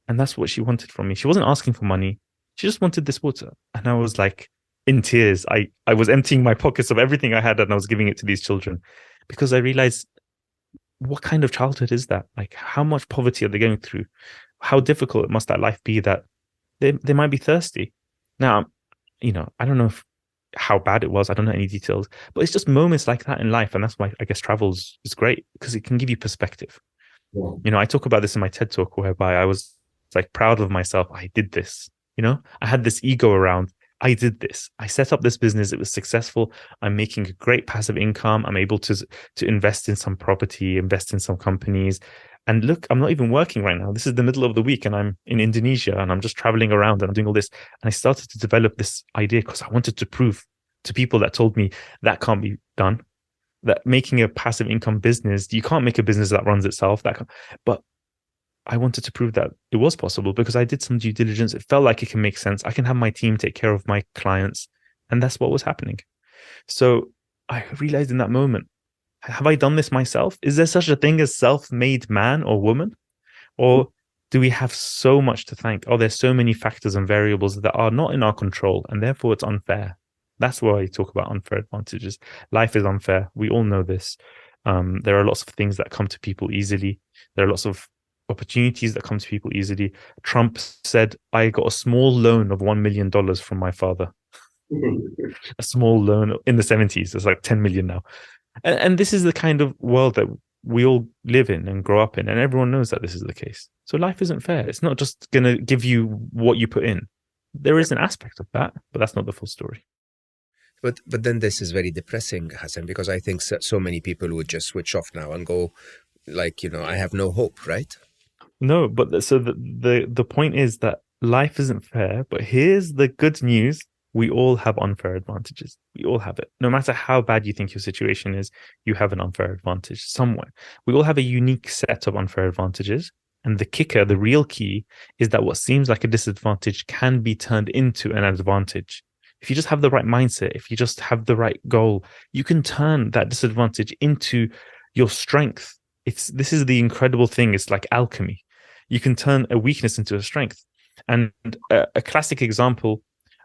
And that's what she wanted from me. She wasn't asking for money. She just wanted this water. And I was like in tears. I was emptying my pockets of everything I had and I was giving it to these children, because I realized, what kind of childhood is that? Like, how much poverty are they going through? How difficult must that life be that they might be thirsty? Now, I don't know how bad it was. I don't know any details, but it's just moments like that in life. And that's why I guess travel is great, because it can give you perspective. Yeah. I talk about this in my TED talk, whereby I was like proud of myself. I did this, I had this ego around, I did this. I set up this business. It was successful. I'm making a great passive income. I'm able to invest in some property, invest in some companies. And look, I'm not even working right now. This is the middle of the week and I'm in Indonesia and I'm just traveling around and I'm doing all this. And I started to develop this idea because I wanted to prove to people that told me that can't be done, that making a passive income business, you can't make a business that runs itself. But I wanted to prove that it was possible because I did some due diligence. It felt like it can make sense. I can have my team take care of my clients. And that's what was happening. So I realized in that moment, have I done this myself? Is there such a thing as self-made man or woman? Or do we have so much to thank? Oh, there's so many factors and variables that are not in our control, and therefore it's unfair. That's why I talk about unfair advantages. Life is unfair. We all know this. There are lots of things that come to people easily. There are lots of opportunities that come to people easily. Trump said, I got a small loan of $1 million from my father. A small loan in the 70s. It's like 10 million now. And this is the kind of world that we all live in and grow up in. And everyone knows that this is the case. So life isn't fair. It's not just going to give you what you put in. There is an aspect of that, but that's not the full story. but then this is very depressing, Hassan, because I think so many people would just switch off now and go like, I have no hope, right? No, but so the point is that life isn't fair, but here's the good news. We all have unfair advantages. We all have it. No matter how bad you think your situation is, you have an unfair advantage somewhere. We all have a unique set of unfair advantages. And the kicker, the real key, is that what seems like a disadvantage can be turned into an advantage. If you just have the right mindset, if you just have the right goal, you can turn that disadvantage into your strength. This is the incredible thing. It's like alchemy. You can turn a weakness into a strength. And a classic example,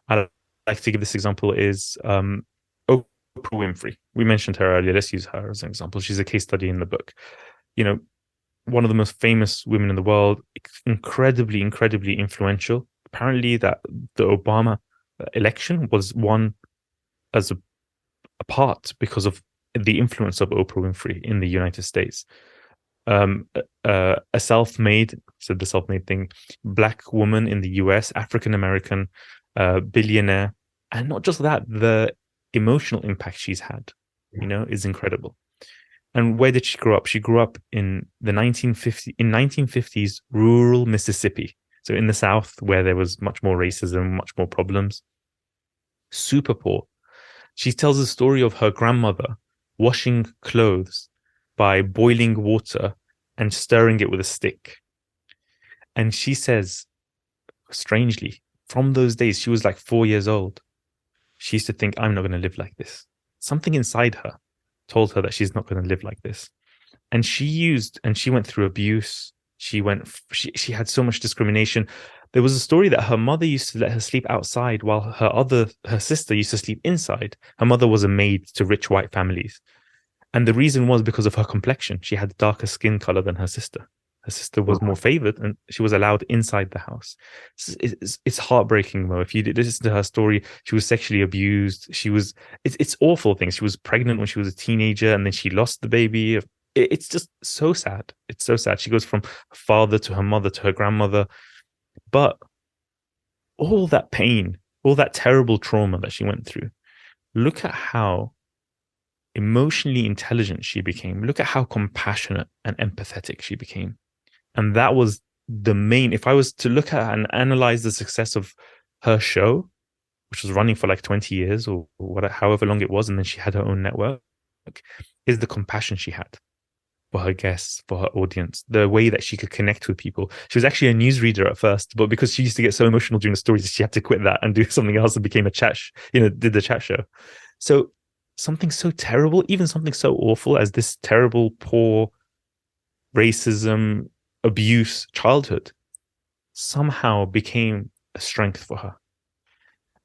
I like to give this example, is Oprah Winfrey. We mentioned her earlier. Let's use her as an example. She's a case study in the book. One of the most famous women in the world, incredibly, incredibly influential. Apparently, that the Obama election was won as a part because of the influence of Oprah Winfrey in the United States. A self-made, said the self-made thing, Black woman in the US, African American, billionaire, and not just that, the emotional impact she's had, is incredible. And where did she grow up? She grew up in the 1950s rural Mississippi, so in the South, where there was much more racism, much more problems. Super poor. She tells the story of her grandmother washing clothes by boiling water and stirring it with a stick. And she says, strangely, from those days, she was like 4 years old. She used to think, I'm not going to live like this. Something inside her told her that she's not going to live like this. And she went through abuse. She had so much discrimination. There was a story that her mother used to let her sleep outside while her sister used to sleep inside. Her mother was a maid to rich white families. And the reason was because of her complexion. She had darker skin color than her sister. Her sister was more favored, and she was allowed inside the house. It's heartbreaking, Mo. If you listen to her story, she was sexually abused. It's awful things. She was pregnant when she was a teenager, and then she lost the baby. It's just so sad. It's so sad. She goes from her father to her mother to her grandmother. But all that pain, all that terrible trauma that she went through, look at how emotionally intelligent she became. Look at how compassionate and empathetic she became. And that was the main, if I was to look at and analyze the success of her show, which was running for like 20 years or whatever, however long it was, and then she had her own network, is the compassion she had for her guests, for her audience, the way that she could connect with people. She was actually a newsreader at first, but because she used to get so emotional during the stories, she had to quit that and do something else and became did the chat show. So something so terrible, even something so awful as this terrible, poor racism, abuse childhood somehow became a strength for her.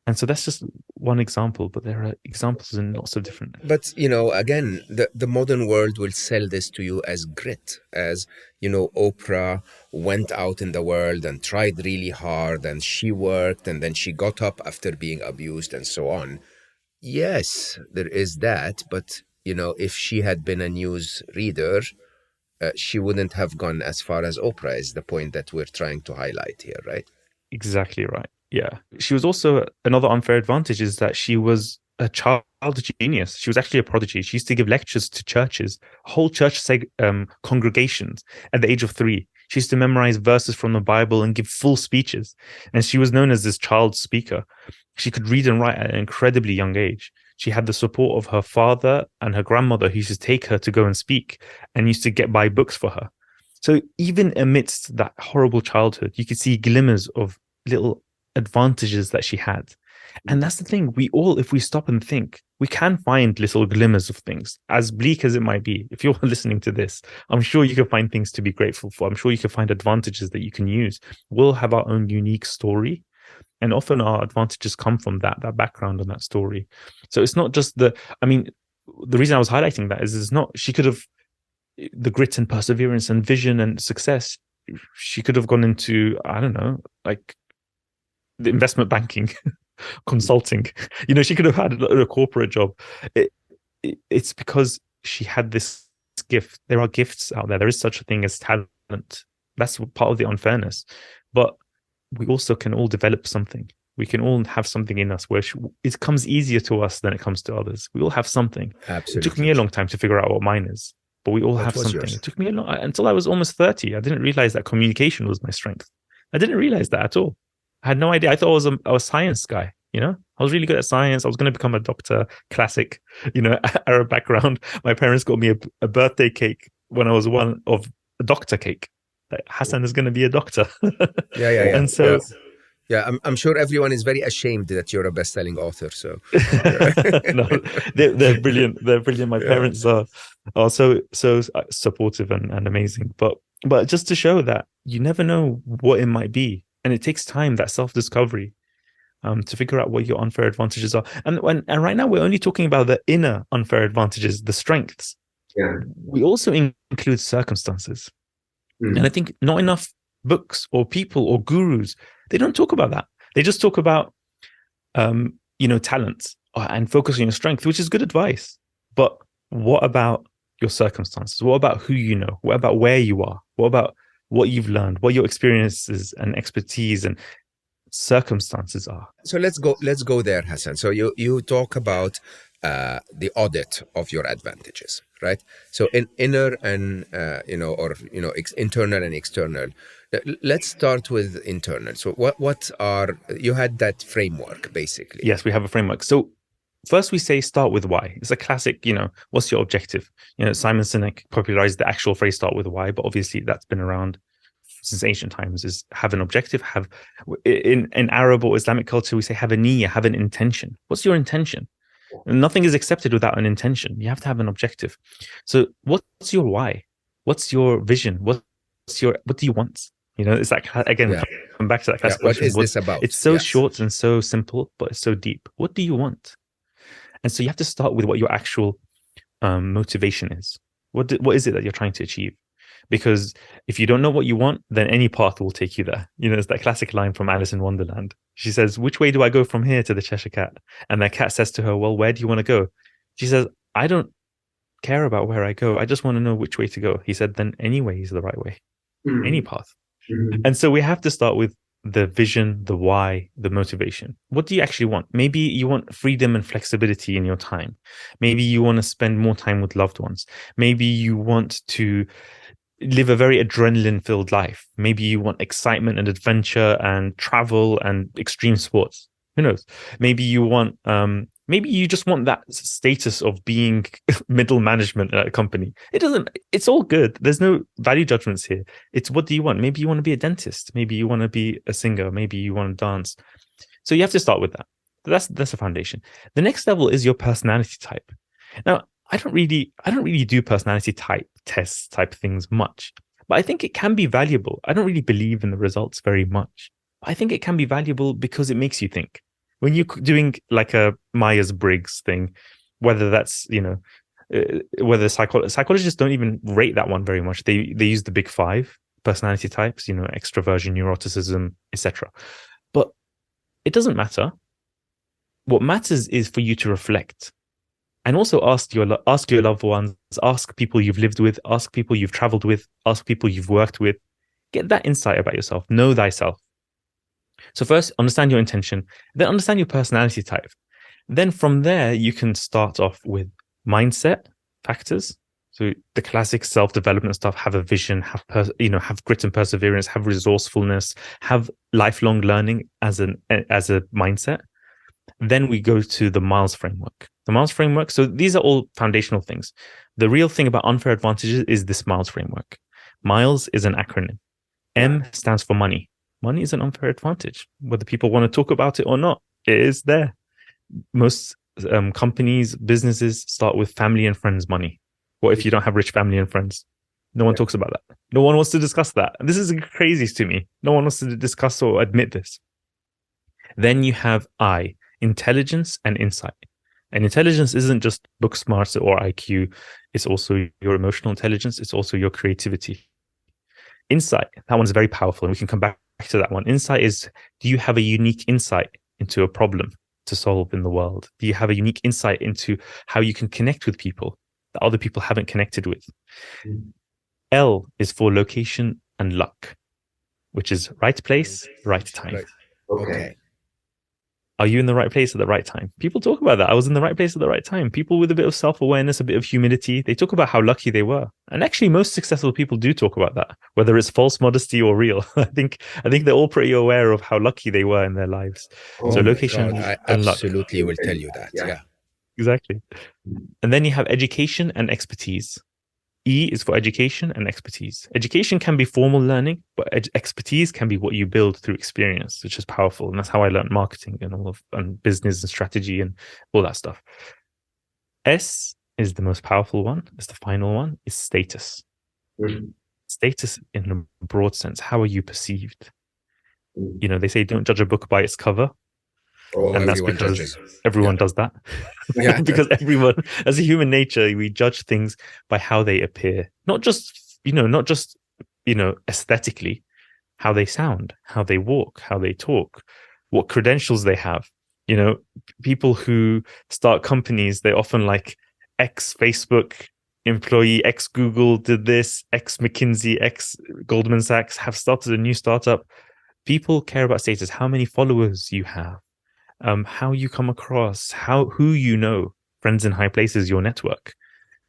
And so that's just one example, but there are examples in lots of different. But, again, the modern world will sell this to you as grit, as, Oprah went out in the world and tried really hard and she worked and then she got up after being abused and so on. Yes, there is that. But, if she had been a news reader, she wouldn't have gone as far as Oprah, is the point that we're trying to highlight here, right? Exactly right. Yeah. She was also, another unfair advantage is that she was a child genius. She was actually a prodigy. She used to give lectures to churches, whole church congregations at the age of 3. She used to memorize verses from the Bible and give full speeches. And she was known as this child speaker. She could read and write at an incredibly young age. She had the support of her father and her grandmother, who used to take her to go and speak and used to buy books for her. So even amidst that horrible childhood, you could see glimmers of little advantages that she had. And that's the thing. We all, if we stop and think, we can find little glimmers of things, as bleak as it might be. If you're listening to this, I'm sure you can find things to be grateful for. I'm sure you can find advantages that you can use. We'll have our own unique story. And often our advantages come from that background and that story. So it's not just the reason I was highlighting that is it's not, she could have, the grit and perseverance and vision and success, she could have gone into, I don't know, like the investment banking, consulting. She could have had a corporate job. It's because she had this gift. There are gifts out there. There is such a thing as talent. That's part of the unfairness. But we also can all develop something. We can all have something in us where it comes easier to us than it comes to others. We all have something. It took me Absolutely. a long time to figure out what mine is, but we all What have was something. yours? It took me until I was almost 30. I didn't realize that communication was my strength. I didn't realize that at all. I had no idea. I thought I was a science guy. I was really good at science. I was going to become a doctor, classic, Arab background. My parents got me a birthday cake when I was one of a doctor cake. Like, Hasan is going to be a doctor. Yeah, yeah, yeah, And yeah. so, Yeah, I'm sure everyone is very ashamed that you're a best-selling author. So, no, they're brilliant. They're brilliant. My yeah, parents are so supportive and amazing. But just to show that you never know what it might be, and it takes time, that self-discovery, to figure out what your unfair advantages are. And right now we're only talking about the inner unfair advantages, the strengths. yeah. We also include circumstances. And I Mm. think not enough books or people or gurus, they don't talk about that. They just talk about talents and focus on your strength, which is good advice. But what about your circumstances? What about who you know? What about where you are? What about what you've learned? What your experiences and expertise and circumstances are? So let's go there, Hassan. So you talk about the audit of your advantages, right? So in inner and internal and external. Let's start with internal. So what are you had that framework basically? Yes, we have a framework. So first we say start with why. It's a classic, what's your objective? Simon Sinek popularized the actual phrase start with why, but obviously that's been around since ancient times, is have an objective, have in Arab or Islamic culture, we say have a niyyah, have an intention. What's your intention? And nothing is accepted without an intention. You have to have an objective. So what's your why? What's your vision? What do you want? It's like, again, Yeah, come back to that yeah. classic What question. is this about? It's so Yes. short and so simple, but it's so deep. What do you want? And so you have to start with what your actual motivation is. What is it that you're trying to achieve? Because if you don't know what you want, then any path will take you there. It's that classic line from Alice in Wonderland. She says, "Which way do I go from here to the Cheshire Cat?" And the cat says to her, "Well, where do you want to go?" She says, "I don't care about where I go. I just want to know which way to go." He said, "Then any way is the right way, any path." Mm-hmm. And so we have to start with the vision, the why, the motivation. What do you actually want? Maybe you want freedom and flexibility in your time. Maybe you want to spend more time with loved ones. Maybe you want to live a very adrenaline filled life. Maybe you want excitement and adventure and travel and extreme sports. Who knows? Maybe maybe you just want that status of being middle management at a company. It's all good. There's no value judgments here. It's what do you want? Maybe you want to be a dentist. Maybe you want to be a singer. Maybe you want to dance. So you have to start with that. That's a foundation. The next level is your personality type. Now, I don't really do personality type tests type things much, but I think it can be valuable. I don't really believe in the results very much. I think it can be valuable because it makes you think. When you're doing like a Myers-Briggs thing, whether that's, whether psychologists don't even rate that one very much. They use the big 5 personality types, extroversion, neuroticism, etc. But it doesn't matter. What matters is for you to reflect. And also ask your loved ones, ask people you've lived with, ask people you've traveled with, ask people you've worked with. Get that insight about yourself. Know thyself. So first, understand your intention, then understand your personality type. Then from there, you can start off with mindset factors. So the classic self-development stuff, have a vision, have grit and perseverance, have resourcefulness, have lifelong learning as a mindset. Then we go to the Miles framework. The Miles framework, so these are all foundational things. The real thing about unfair advantages is this Miles framework. Miles is an acronym. M stands for money. Money is an unfair advantage. Whether people want to talk about it or not, it is there. Most companies, businesses start with family and friends money. What if you don't have rich family and friends? No one talks about that. No one wants to discuss that. This is crazy to me. No one wants to discuss or admit this. Then you have I, intelligence and insight. And intelligence isn't just book smarts or IQ. It's also your emotional intelligence. It's also your creativity. Insight, that one's very powerful. And we can come back to that one. Insight is, do you have a unique insight into a problem to solve in the world? Do you have a unique insight into how you can connect with people that other people haven't connected with? L is for location and luck, which is right place, right time. Right. Okay. Are you in the right place at the right time? People talk about that. I was in the right place at the right time. People with a bit of self-awareness, a bit of humility, they talk about how lucky they were. And actually, most successful people do talk about that, whether it's false modesty or real. I think they're all pretty aware of how lucky they were in their lives. So Oh my location God, I and luck. absolutely will tell you that. Yeah. Exactly. And then you have education and expertise. E is for education and expertise. Education can be formal learning, but expertise can be what you build through experience, which is powerful. And that's how I learned marketing and and business and strategy and all that stuff. S is the most powerful one. It's the final one. Is status. Status in a broad sense. How are you perceived? They say don't judge a book by its cover. Oh, And that's everyone because judges. everyone Yeah. does that. Yeah. Because everyone, as a human nature, we judge things by how they appear, not just aesthetically, how they sound, how they walk, how they talk, what credentials they have. People who start companies, they often like ex Facebook employee, ex Google did this, ex McKinsey, ex Goldman Sachs have started a new startup. People care about status, how many followers you have, how you come across, who friends in high places, your network.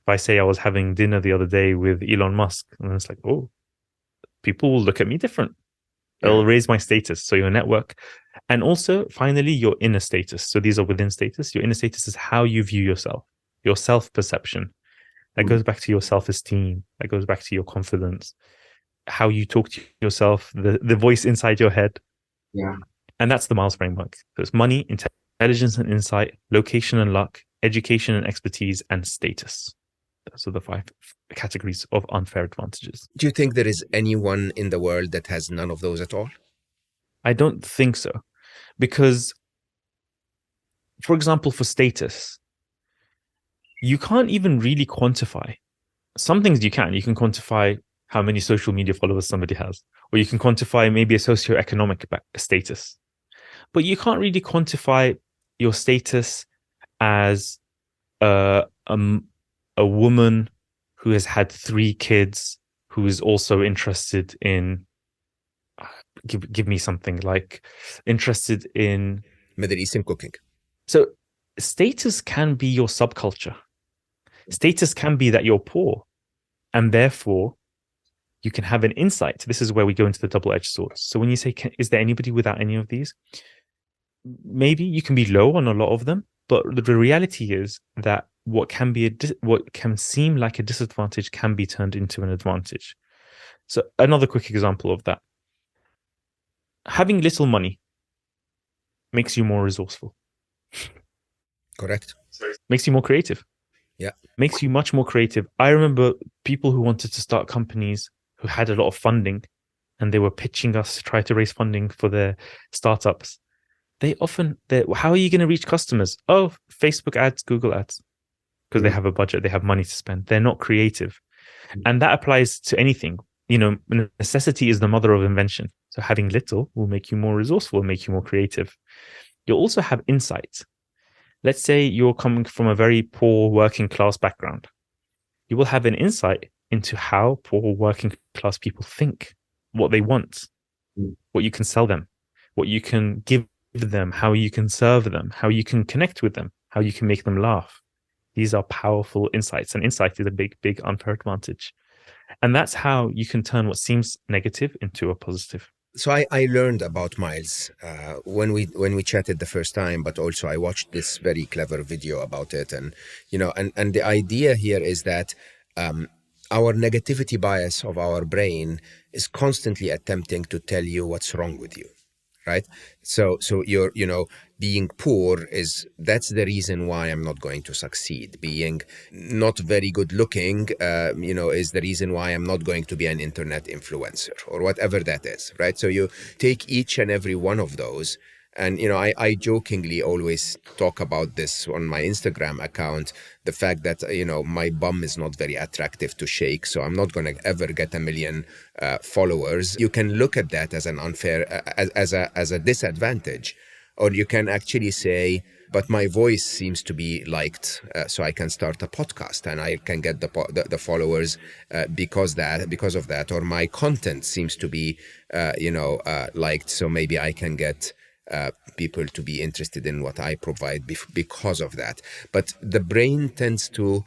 If I say I was having dinner the other day with Elon Musk, and it's like, oh, people will look at me different. They'll raise my status. So your network. And also, finally, your inner status. So these are within status. Your inner status is how you view yourself, your self-perception. That goes back to your self-esteem. That goes back to your confidence, how you talk to yourself, the voice inside your head. Yeah. And that's the Miles framework. So it's money, intelligence and insight, location and luck, education and expertise, and status. Those are the 5 categories of unfair advantages. Do you think there is anyone in the world that has none of those at all? I don't think so. Because, for example, for status, you can't even really quantify. Some things you can. You can quantify how many social media followers somebody has, or you can quantify maybe a socioeconomic status. But you can't really quantify your status as a woman who has had 3 kids, who is also interested in, give me something, like interested in Middle Eastern cooking. So status can be your subculture. Status can be that you're poor, and therefore you can have an insight. This is where we go into the double-edged sword. So when you say, is there anybody without any of these? Maybe you can be low on a lot of them, but the reality is that what can seem like a disadvantage can be turned into an advantage. So another quick example of that. Having little money makes you more resourceful. Correct. Makes you more creative. Yeah. Makes you much more creative. I remember people who wanted to start companies who had a lot of funding, and they were pitching us to try to raise funding for their startups. How are you going to reach customers? Oh, Facebook ads, Google ads. Because they have a budget, they have money to spend. They're not creative. And that applies to anything. Necessity is the mother of invention. So having little will make you more resourceful, make you more creative. You'll also have insight. Let's say you're coming from a very poor working class background. You will have an insight into how poor working class people think, what they want, what you can sell them, what you can give them, how you can serve them, how you can connect with them, how you can make them laugh. These are powerful insights, and insight is a big, big unfair advantage. And that's how you can turn what seems negative into a positive. So I learned about Miles when we chatted the first time, but also I watched this very clever video about it, and and the idea here is that our negativity bias of our brain is constantly attempting to tell you what's wrong with you, right? So you're being poor that's the reason why I'm not going to succeed. Being not very good looking, is the reason why I'm not going to be an internet influencer or whatever that is, right? So you take each and every one of those. And, I jokingly always talk about this on my Instagram account, the fact that, my bum is not very attractive to shake, so I'm not going to ever get 1 million followers. You can look at that as an unfair, as a disadvantage, or you can actually say, but my voice seems to be liked, so I can start a podcast and I can get the followers because of that, or my content seems to be, liked, so maybe I can get people to be interested in what I provide because of that. But the brain tends to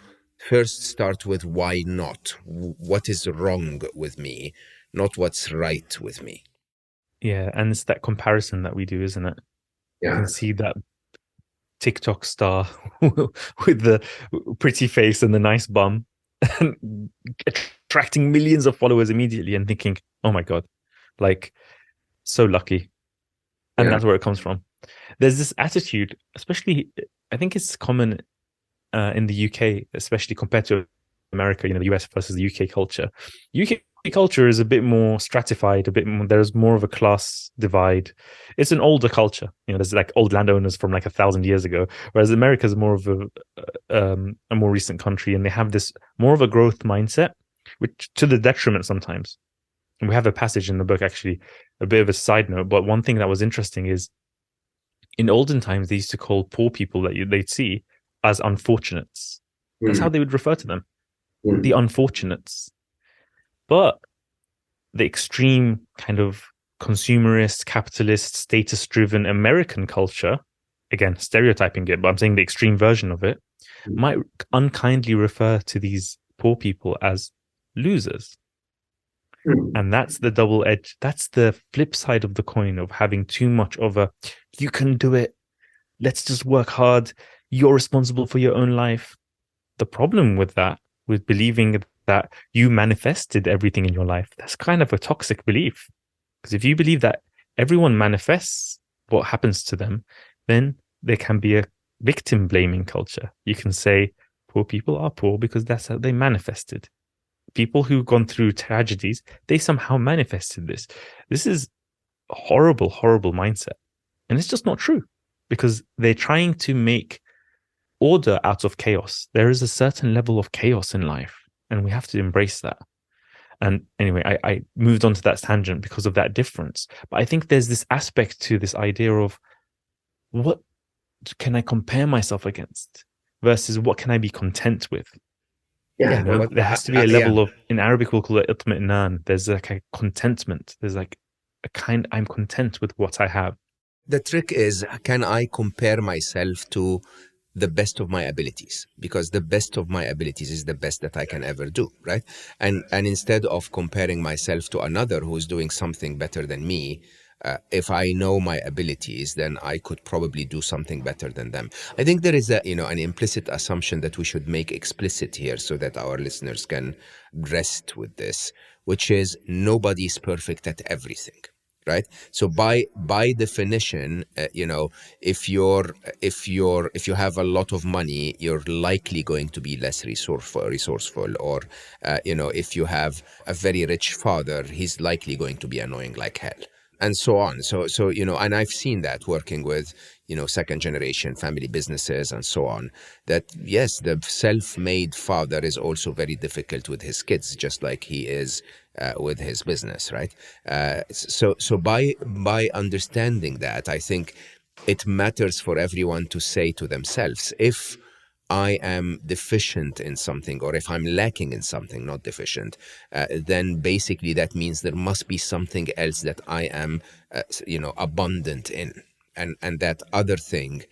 first start with why not? What is wrong with me, not what's right with me. Yeah, and it's that comparison that we do, isn't it? You Yeah. can see that TikTok star with the pretty face and the nice bum, and attracting millions of followers immediately, and thinking, "Oh my god, like so lucky." And Yeah. that's where it comes from. There's this attitude, especially I think it's common in the UK, especially compared to America, the US versus the UK culture. UK culture is a bit more stratified, a bit more, there's more of a class divide. It's an older culture. There's like old landowners from like 1,000 years ago, whereas America is more of a more recent country, and they have this more of a growth mindset, which to the detriment sometimes. And we have a passage in the book, actually, a bit of a side note, but one thing that was interesting is in olden times, they used to call poor people that they'd see as unfortunates. That's how they would refer to them, the unfortunates. But the extreme kind of consumerist, capitalist, status driven American culture, again, stereotyping it, but I'm saying the extreme version of it, might unkindly refer to these poor people as losers. And that's the double edge. That's the flip side of the coin of having too much of a, you can do it. Let's just work hard. You're responsible for your own life. The problem with that, with believing that you manifested everything in your life, that's kind of a toxic belief. Because if you believe that everyone manifests what happens to them, then there can be a victim blaming culture. You can say poor people are poor because that's how they manifested. People who've gone through tragedies, they somehow manifested this. This is a horrible, horrible mindset. And it's just not true, because they're trying to make order out of chaos. There is a certain level of chaos in life, and we have to embrace that. And anyway, I moved on to that tangent because of that difference. But I think there's this aspect to this idea of what can I compare myself against versus what can I be content with? Yeah. There has to be a level of, in Arabic, we'll call it itmi'nan. There's like a contentment. There's like a kind, I'm content with what I have. The trick is, can I compare myself to the best of my abilities? Because the best of my abilities is the best that I can ever do, right? And instead of comparing myself to another who's doing something better than me, if I know my abilities, then I could probably do something better than them. I think there is an implicit assumption that we should make explicit here so that our listeners can rest with this, which is nobody's perfect at everything. Right. So by definition, if you have a lot of money, you're likely going to be less resourceful, or if you have a very rich father, he's likely going to be annoying like hell, and so on. So and I've seen that working with second generation family businesses and so on, that yes, the self-made father is also very difficult with his kids, just like he is with his business, right? So by understanding that, I think it matters for everyone to say to themselves, if I am deficient in something, or if I'm lacking in something, not deficient, then basically that means there must be something else that I am, abundant in. And that other thing,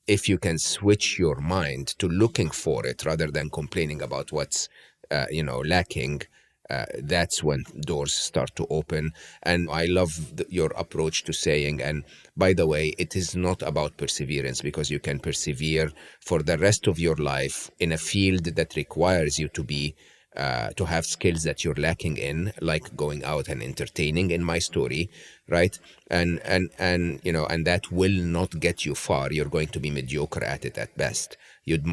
if you can switch your mind to looking for it rather than complaining about what's, lacking, that's when doors start to open. And I love your approach to saying, and by the way, it is not about perseverance, because you can persevere for the rest of your life in a field that requires you to have skills that you're lacking in, like going out and entertaining in my story, right? And that will not get you far. You're going to be mediocre at it at best. You'd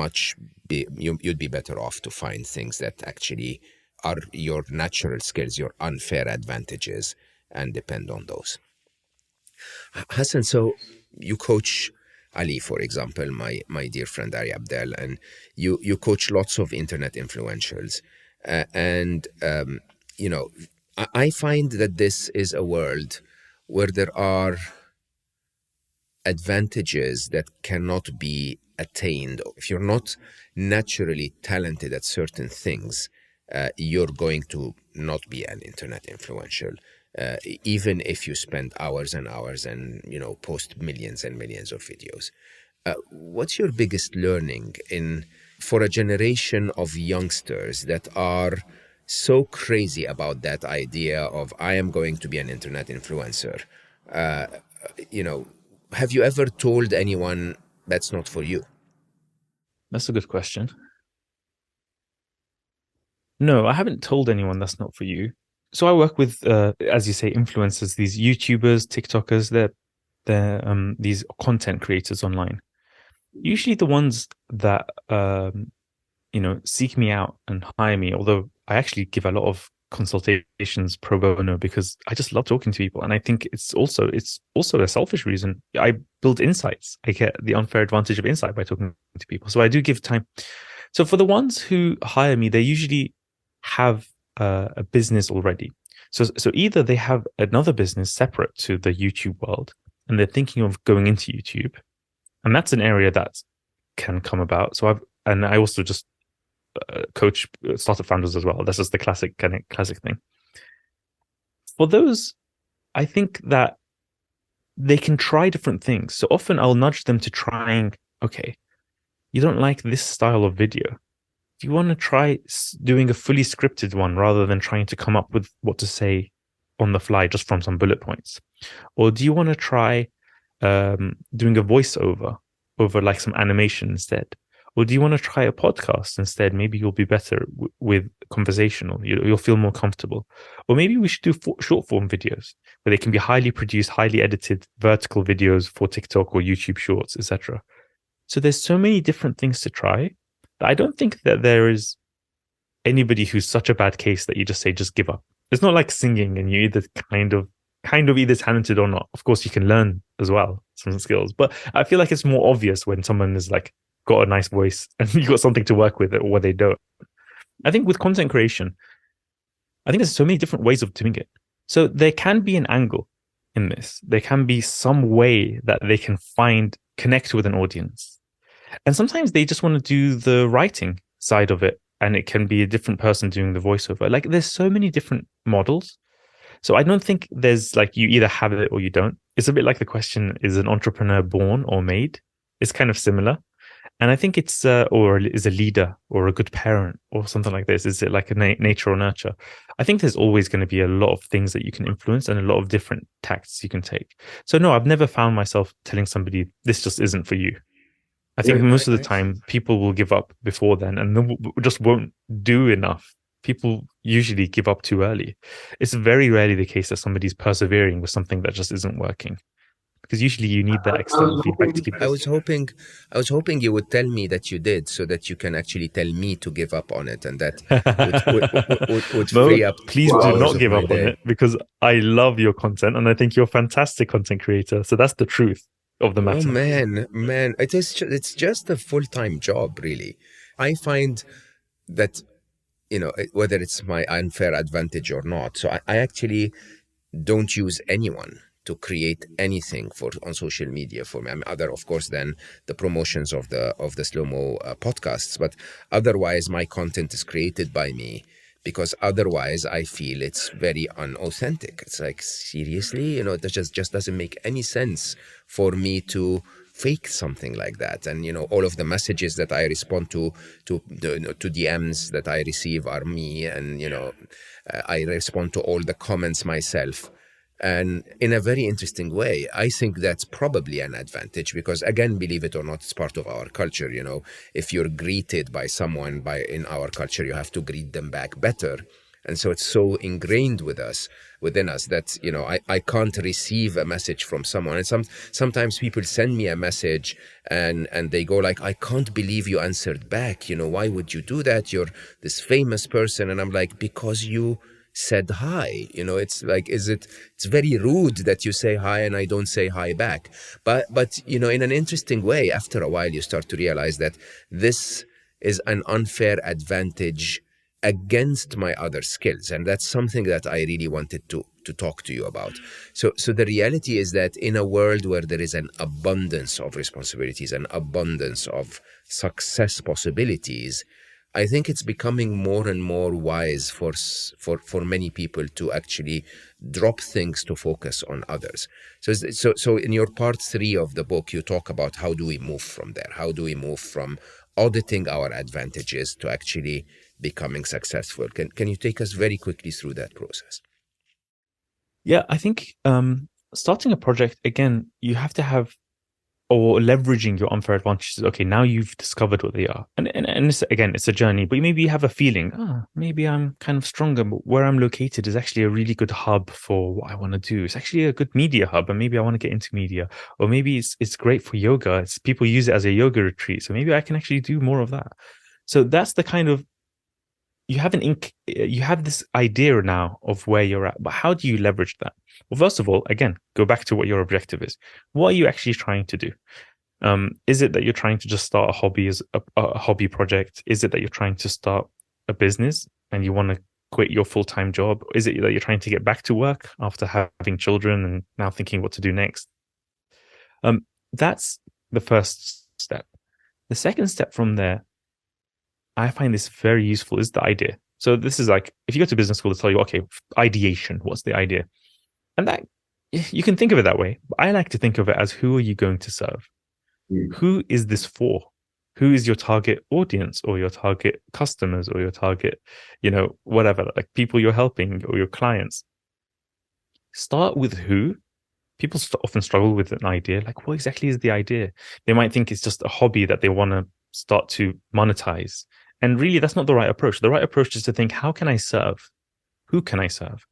be better off to find things that actually are your natural skills, your unfair advantages, and depend on those. Hassan, so you coach Ali, for example, my dear friend Ari Abdel, and you coach lots of internet influentials, and I find that this is a world where there are advantages that cannot be attained. If you're not naturally talented at certain things, you're going to not be an internet influential. even if you spend hours and hours and post millions and millions of videos. What's your biggest learning in for a generation of youngsters that are so crazy about that idea of I am going to be an internet influencer? Uh, you know, have you ever told anyone that's not for you? That's a good question. No, I haven't told anyone that's not for you. So I work with, as you say, influencers, these YouTubers, TikTokers. They're these content creators online. Usually, the ones that seek me out and hire me. Although I actually give a lot of consultations pro bono because I just love talking to people, and I think it's also a selfish reason. I build insights. I get the unfair advantage of insight by talking to people. So I do give time. So for the ones who hire me, they usually have a business already. So either they have another business separate to the YouTube world, and they're thinking of going into YouTube, and that's an area that can come about. I also just coach startup founders as well. That's just the classic thing. For those, I think that they can try different things. So often I'll nudge them to trying. Okay, you don't like this style of video. Do you want to try doing a fully scripted one rather than trying to come up with what to say on the fly just from some bullet points? Or do you want to try doing a voiceover over like some animation instead? Or do you want to try a podcast instead? Maybe you'll be better with conversational. You'll feel more comfortable. Or maybe we should do short form videos where they can be highly produced, highly edited vertical videos for TikTok or YouTube Shorts, etc. So there's so many different things to try that I don't think that there is anybody who's such a bad case that you just give up. It's not like singing and you either kind of either talented or not. Of course, you can learn as well some skills, but I feel like it's more obvious when someone is like got a nice voice and you got something to work with or they don't. I think with content creation, I think there's so many different ways of doing it. So there can be an angle in this. There can be some way that they can connect with an audience. And sometimes they just want to do the writing side of it, and it can be a different person doing the voiceover. Like there's so many different models. So I don't think there's like you either have it or you don't. It's a bit like the question, is an entrepreneur born or made? It's kind of similar. And I think it's, or is a leader or a good parent or something like this. Is it like a nature or nurture? I think there's always going to be a lot of things that you can influence and a lot of different tactics you can take. So no, I've never found myself telling somebody, this just isn't for you. I think most of the time people will give up before then and just won't do enough. People usually give up too early. It's very rarely the case that somebody's persevering with something that just isn't working. Because usually you need that external feedback to keep. I was hoping you would tell me that you did, so that you can actually tell me to give up on it, and that would free up. Please do not give up on it, because I love your content and I think you're a fantastic content creator. So that's the truth of the matter. Oh man, it's just a full-time job, really. I find that whether it's my unfair advantage or not. So I actually don't use anyone to create anything on social media for me. I mean, other, of course, than the promotions of the Slo Mo podcasts, but otherwise my content is created by me, because otherwise I feel it's very unauthentic. It's like, seriously, it just doesn't make any sense for me to fake something like that. And all of the messages that I respond to DMs that I receive are me, and I respond to all the comments myself. And in a very interesting way, I think that's probably an advantage, because again, believe it or not, it's part of our culture. If you're greeted by someone in our culture, you have to greet them back better. And so it's so ingrained within us that, I can't receive a message from someone. And sometimes people send me a message and they go like, I can't believe you answered back. Why would you do that? You're this famous person. And I'm like, because you said hi. It's like, it's very rude that you say hi and I don't say hi back. But in an interesting way, after a while, you start to realize that this is an unfair advantage against my other skills. And that's something that I really wanted to talk to you about. So the reality is that in a world where there is an abundance of responsibilities, an abundance of success possibilities, I think it's becoming more and more wise for many people to actually drop things to focus on others. So in your part three of the book, you talk about how do we move from there? How do we move from auditing our advantages to actually becoming successful? Can you take us very quickly through that process? Yeah, I think starting a project, again, you have to have, or leveraging your unfair advantages. Okay, now you've discovered what they are. And it's, again, it's a journey, but maybe you have a feeling, maybe I'm kind of stronger, but where I'm located is actually a really good hub for what I want to do. It's actually a good media hub, and maybe I want to get into media. Or maybe it's great for yoga. It's people use it as a yoga retreat. So maybe I can actually do more of that. So that's the kind of, you have this idea now of where you're at, but how do you leverage that? Well, first of all, again, go back to what your objective is. What are you actually trying to do? Is it that you're trying to just start a hobby as a hobby project? Is it that you're trying to start a business and you want to quit your full-time job? Is it that you're trying to get back to work after having children and now thinking what to do next? That's the first step. The second step from there, I find this very useful, is the idea. So this is like, if you go to business school, they tell you, okay, ideation, what's the idea? And that, you can think of it that way. But I like to think of it as, who are you going to serve? Who is this for? Who is your target audience, or your target customers, or your target, whatever, like people you're helping or your clients? Start with who. People often struggle with an idea. Like, what exactly is the idea? They might think it's just a hobby that they want to start to monetize. And really, that's not the right approach. The right approach is to think, how can I serve? Who can I serve?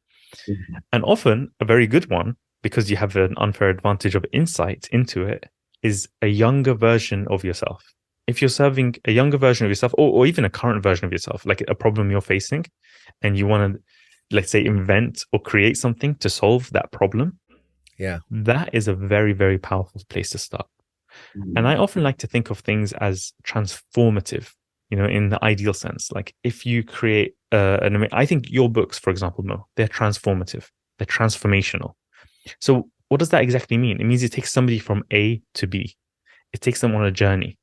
Mm-hmm. And often, a very good one, because you have an unfair advantage of insight into it, is a younger version of yourself. If you're serving a younger version of yourself, or even a current version of yourself, like a problem you're facing, and you want to, let's say, invent or create something to solve that problem, that is a very, very powerful place to start. Mm-hmm. And I often like to think of things as transformative, in the ideal sense. Like, if you create I think your books, for example, Mo, they're transformative, they're transformational. So what does that exactly mean? It means it takes somebody from A to B. It takes them on a journey.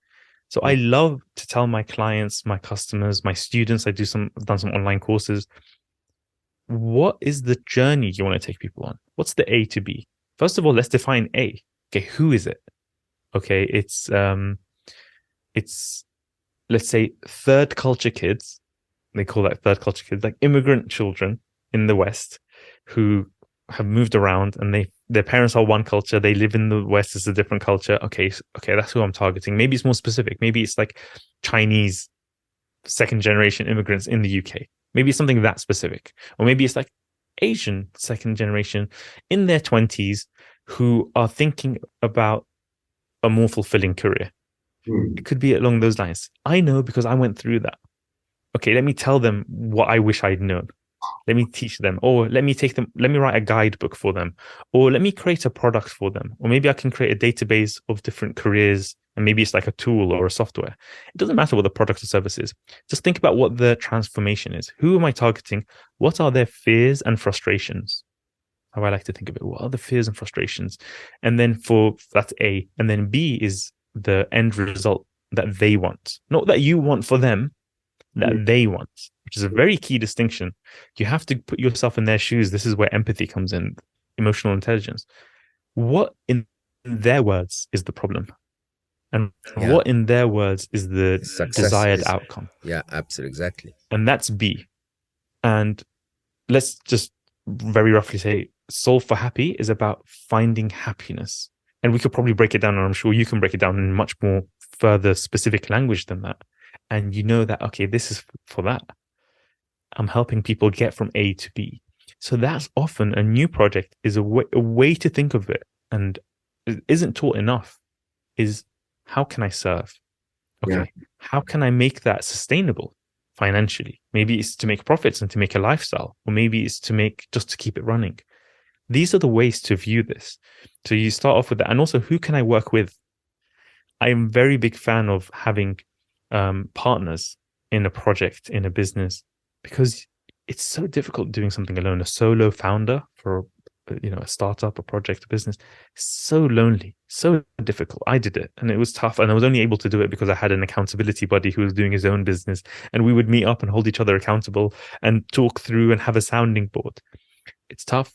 So I love to tell my clients, my customers, my students, I've done some online courses, what is the journey you want to take people on? What's the A to B? First of all, let's define A. Okay, who is it? Okay, it's let's say third culture kids. They call that third culture kids, like immigrant children in the West who have moved around, and their parents are one culture. They live in the West, it's a different culture. Okay, that's who I'm targeting. Maybe it's more specific. Maybe it's like Chinese second generation immigrants in the UK. Maybe it's something that specific. Or maybe it's like Asian second generation in their 20s who are thinking about a more fulfilling career. It could be along those lines. I know because I went through that. Okay, let me tell them what I wish I'd known. Let me teach them, or let me write a guidebook for them, or let me create a product for them. Or maybe I can create a database of different careers, and maybe it's like a tool or a software. It doesn't matter what the product or service is. Just think about what the transformation is. Who am I targeting? What are their fears and frustrations? How I like to think of it. What are the fears and frustrations? And then that's A. And then B is the end result that they want. Not that you want for them, that they want, which is a very key distinction. You have to put yourself in their shoes. This is where empathy comes in, emotional intelligence. What, in their words, is the problem? And what, in their words, is the desired outcome? Yeah, absolutely, exactly. And that's B. And let's just very roughly say, solve for happy is about finding happiness. And we could probably break it down, and I'm sure you can break it down in much more further specific language than that. And you know that, okay, this is for that. I'm helping people get from A to B. So that's often a new project is a way to think of it, and it isn't taught enough, is how can I serve? Okay, how can I make that sustainable financially? Maybe it's to make profits and to make a lifestyle, or maybe it's just to keep it running. These are the ways to view this. So you start off with that. And also, who can I work with? I'm a very big fan of having partners in a project, in a business, because it's so difficult doing something alone. A solo founder for a startup, a project, a business. So lonely, so difficult. I did it, and it was tough, and I was only able to do it because I had an accountability buddy who was doing his own business, and we would meet up and hold each other accountable and talk through and have a sounding board. It's tough.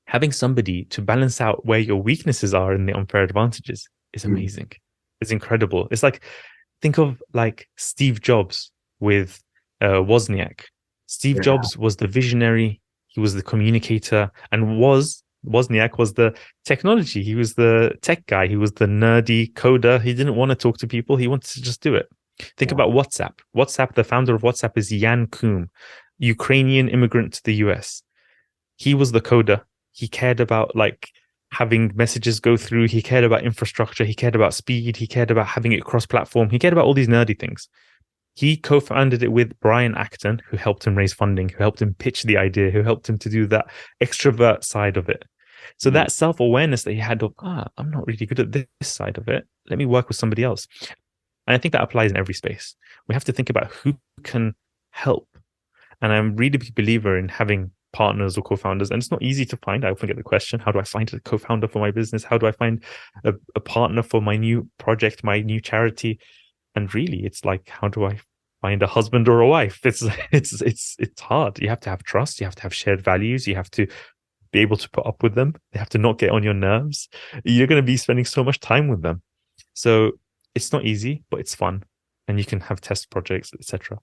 Having somebody to balance out where your weaknesses are and the unfair advantages is amazing. It's incredible. It's like, think of like Steve Jobs with Wozniak. Steve Jobs was the visionary, he was the communicator, and Wozniak was the technology. He was the tech guy. He was the nerdy coder. He didn't want to talk to people. He wanted to just do it. Think about WhatsApp. WhatsApp, the founder of WhatsApp is Jan Koum, Ukrainian immigrant to the US. He was the coder. He cared about like having messages go through. He cared about infrastructure. He cared about speed. He cared about having it cross-platform. He cared about all these nerdy things. He co-founded it with Brian Acton, who helped him raise funding, who helped him pitch the idea, who helped him to do that extrovert side of it. So that self-awareness that he had of, I'm not really good at this side of it. Let me work with somebody else. And I think that applies in every space. We have to think about who can help. And I'm a really big believer in having partners or co-founders. And it's not easy to find. I often get the question, how do I find a co-founder for my business? How do I find a partner for my new project, my new charity? And really, it's like, how do I find a husband or a wife? It's hard. You have to have trust. You have to have shared values. You have to be able to put up with them. They have to not get on your nerves. You're going to be spending so much time with them. So it's not easy, but it's fun. And you can have test projects, etc.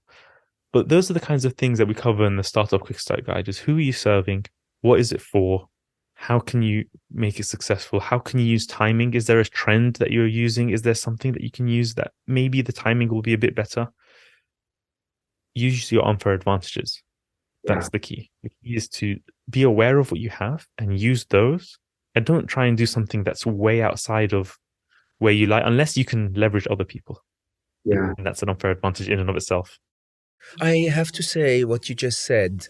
But those are the kinds of things that we cover in the Startup Quick Start Guide. Is who are you serving? What is it for? How can you make it successful? How can you use timing? Is there a trend that you're using? Is there something that you can use that maybe the timing will be a bit better? Use your unfair advantages. That's the key. The key is to be aware of what you have and use those. And don't try and do something that's way outside of where you like, unless you can leverage other people. Yeah. And that's an unfair advantage in and of itself. I have to say, what you just said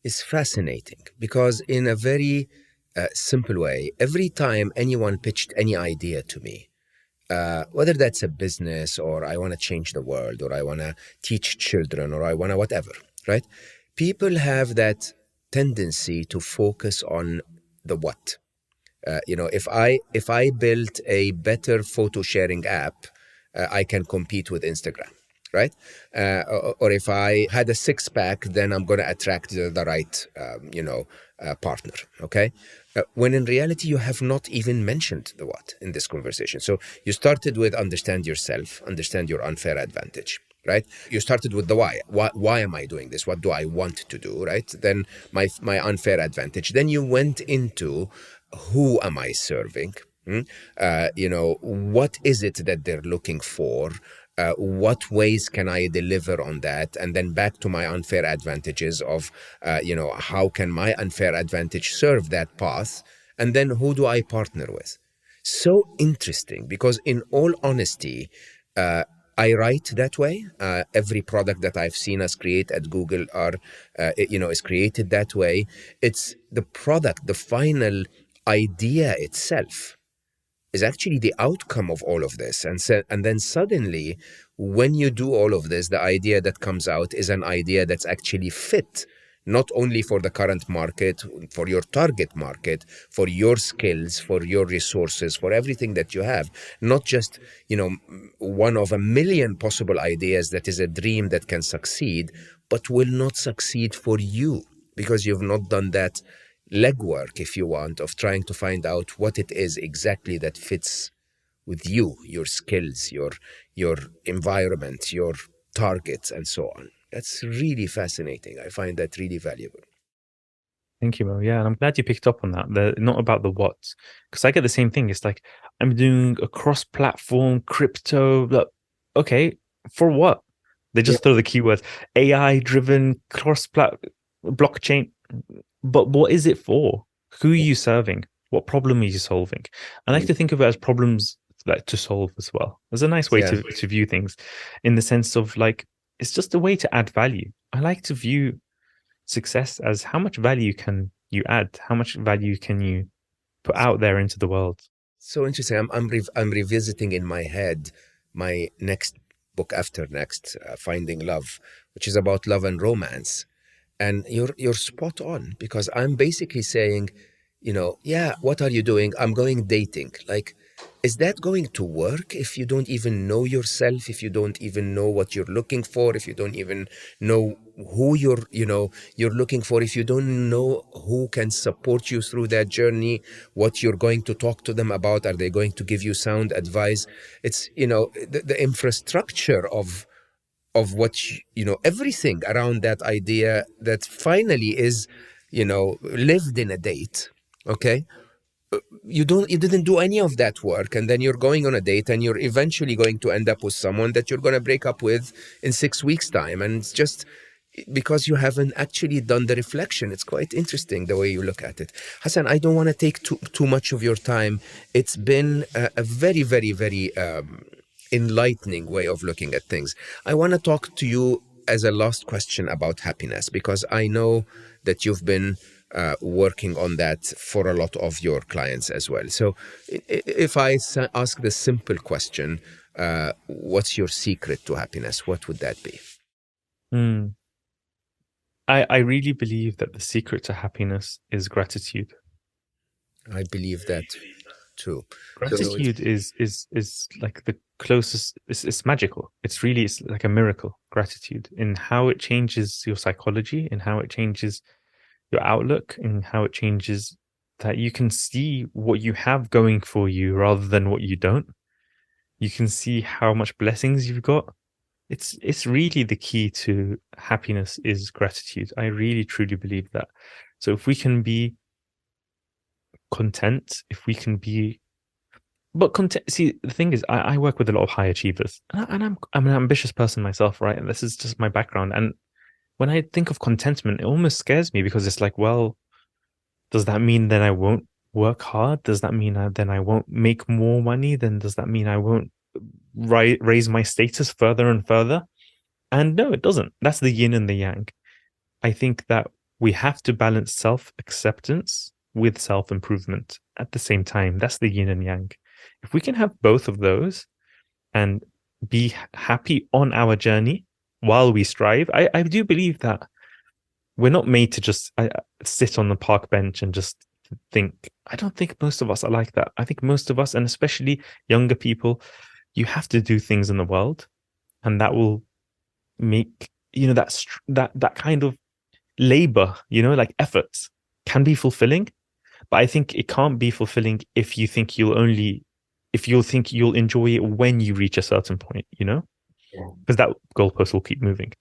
is fascinating, because in a very simple way, every time anyone pitched any idea to me, whether that's a business or I want to change the world or I want to teach children or I want to whatever, right? People have that tendency to focus on the what. If I built a better photo sharing app, I can compete with Instagram, right? Or if I had a six pack, then I'm going to attract the right, partner. Okay. When in reality, you have not even mentioned the what in this conversation. So you started with understand yourself, understand your unfair advantage. Right? You started with the why. Why am I doing this? What do I want to do? Right? Then my unfair advantage. Then you went into who am I serving? What is it that they're looking for? What ways can I deliver on that? And then back to my unfair advantages of, how can my unfair advantage serve that path? And then who do I partner with? So interesting, because in all honesty, I write that way. Every product that I've seen us create at Google is created that way. It's the product, the final idea itself is actually the outcome of all of this. And then suddenly, when you do all of this, the idea that comes out is an idea that's actually fit, not only for the current market, for your target market, for your skills, for your resources, for everything that you have, not just, one of a million possible ideas that is a dream that can succeed, but will not succeed for you because you've not done that legwork, if you want, of trying to find out what it is exactly that fits with you, your skills, your environment, your targets, and so on. That's really fascinating. I find that really valuable. Thank you, Mo. Yeah, and I'm glad you picked up on that. Not about the what, because I get the same thing. It's like, I'm doing a cross-platform crypto. Okay, for what? They just throw the keywords AI-driven blockchain. But what is it for? Who are you serving? What problem are you solving? I like to think of it as problems to solve as well. There's a nice way to view things, in the sense of like, it's just a way to add value. I like to view success as how much value can you add? How much value can you put out there into the world? So interesting. I'm revisiting in my head my next book after next, Finding Love, which is about love and romance. And you're spot on, because I'm basically saying, yeah, what are you doing? I'm going dating. Like, is that going to work if you don't even know yourself, if you don't even know what you're looking for, if you don't even know who you're looking for, if you don't know who can support you through that journey, what you're going to talk to them about, are they going to give you sound advice? It's, the infrastructure of what everything around that idea that finally is lived in a date. Okay, you didn't do any of that work, and then you're going on a date, and you're eventually going to end up with someone that you're going to break up with in 6 weeks time, and it's just because you haven't actually done the reflection. It's quite interesting the way you look at it. Hassan, I don't want to take too much of your time. It's been a very, very, very enlightening way of looking at things. I want to talk to you as a last question about happiness, because I know that you've been working on that for a lot of your clients as well. So if I ask the simple question, what's your secret to happiness? What would that be? Mm. I really believe that the secret to happiness is gratitude. I believe that too. Gratitude is like the closest. It's magical. It's like a miracle. Gratitude in how it changes your psychology, in how it changes your outlook, in how it changes that you can see what you have going for you rather than what you don't. You can see how much blessings you've got. It's really the key to happiness is gratitude. I really truly believe that. So if we can be content, if we can be but content, see, the thing is, I work with a lot of high achievers, and I'm an ambitious person myself, right? And this is just my background. And when I think of contentment, it almost scares me because it's like, well, does that mean then I won't work hard? Does that mean then I won't make more money? Then does that mean I won't raise my status further and further? And no, it doesn't. That's the yin and the yang. I think that we have to balance self acceptance with self improvement at the same time. That's the yin and yang. If we can have both of those and be happy on our journey while we strive, I do believe that we're not made to just sit on the park bench and just think. I don't think most of us are like that. I think most of us, and especially younger people, you have to do things in the world, and that will make that kind of labor, like efforts, can be fulfilling. But I think it can't be fulfilling if you think you'll enjoy it when you reach a certain point, because that goalpost will keep moving.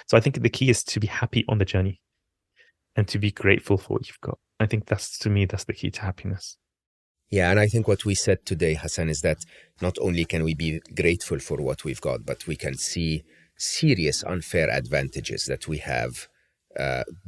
So I think the key is to be happy on the journey and to be grateful for what you've got. I think that's the key to happiness. Yeah, and I think what we said today, Hassan, is that not only can we be grateful for what we've got, but we can see serious unfair advantages that we have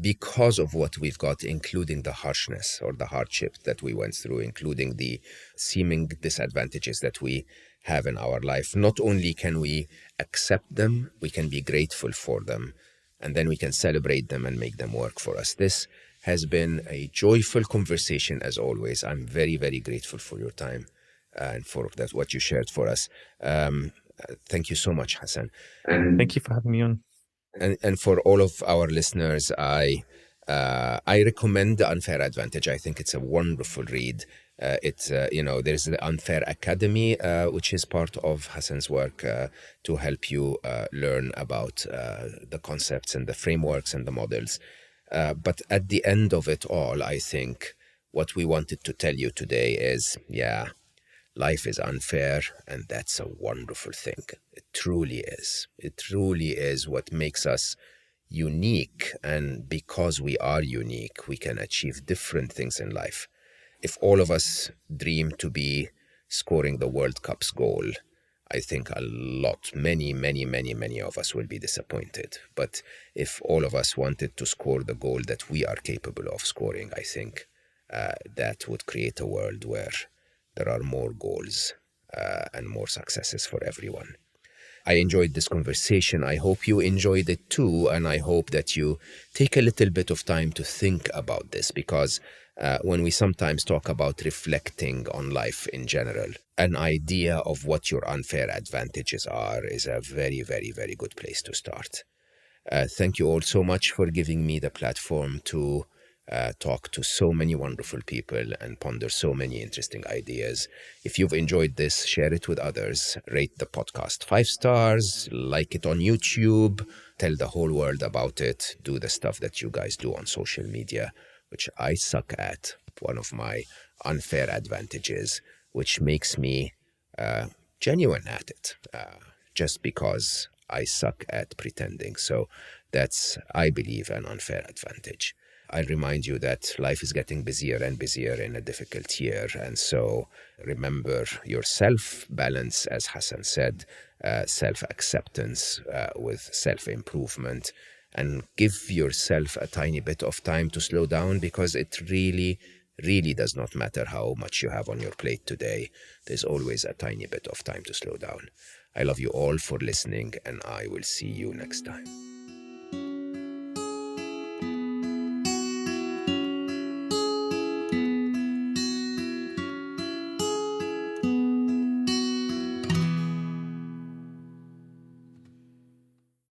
because of what we've got, including the harshness or the hardship that we went through, including the seeming disadvantages that we have in our life. Not only can we accept them, we can be grateful for them, and then we can celebrate them and make them work for us. This has been a joyful conversation as always. I'm very, very grateful for your time and for that what you shared for us. Thank you so much, Hassan. Thank you for having me on. And for all of our listeners, I recommend The Unfair Advantage. I think it's a wonderful read. There's the Unfair Academy, which is part of Hassan's work to help you learn about the concepts and the frameworks and the models. But at the end of it all, I think what we wanted to tell you today is, yeah, life is unfair, and that's a wonderful thing. It truly is. It truly is what makes us unique. And because we are unique, we can achieve different things in life. If all of us dream to be scoring the World Cup's goal, I think many, many, many, many of us will be disappointed. But if all of us wanted to score the goal that we are capable of scoring, I think that would create a world where there are more goals and more successes for everyone. I enjoyed this conversation. I hope you enjoyed it too, and I hope that you take a little bit of time to think about this, because when we sometimes talk about reflecting on life in general, an idea of what your unfair advantages are is a very, very, very good place to start. Thank you all so much for giving me the platform to talk to so many wonderful people and ponder so many interesting ideas. If you've enjoyed this, share it with others. Rate the podcast 5 stars, like it on YouTube, tell the whole world about it. Do the stuff that you guys do on social media, which I suck at. One of my unfair advantages, which makes me genuine at it, just because I suck at pretending. So that's, I believe, an unfair advantage. I remind you that life is getting busier and busier in a difficult year. And so remember your self balance, as Hassan said, self acceptance with self improvement, and give yourself a tiny bit of time to slow down, because it really does not matter how much you have on your plate today. There's always a tiny bit of time to slow down. I love you all for listening, and I will see you next time.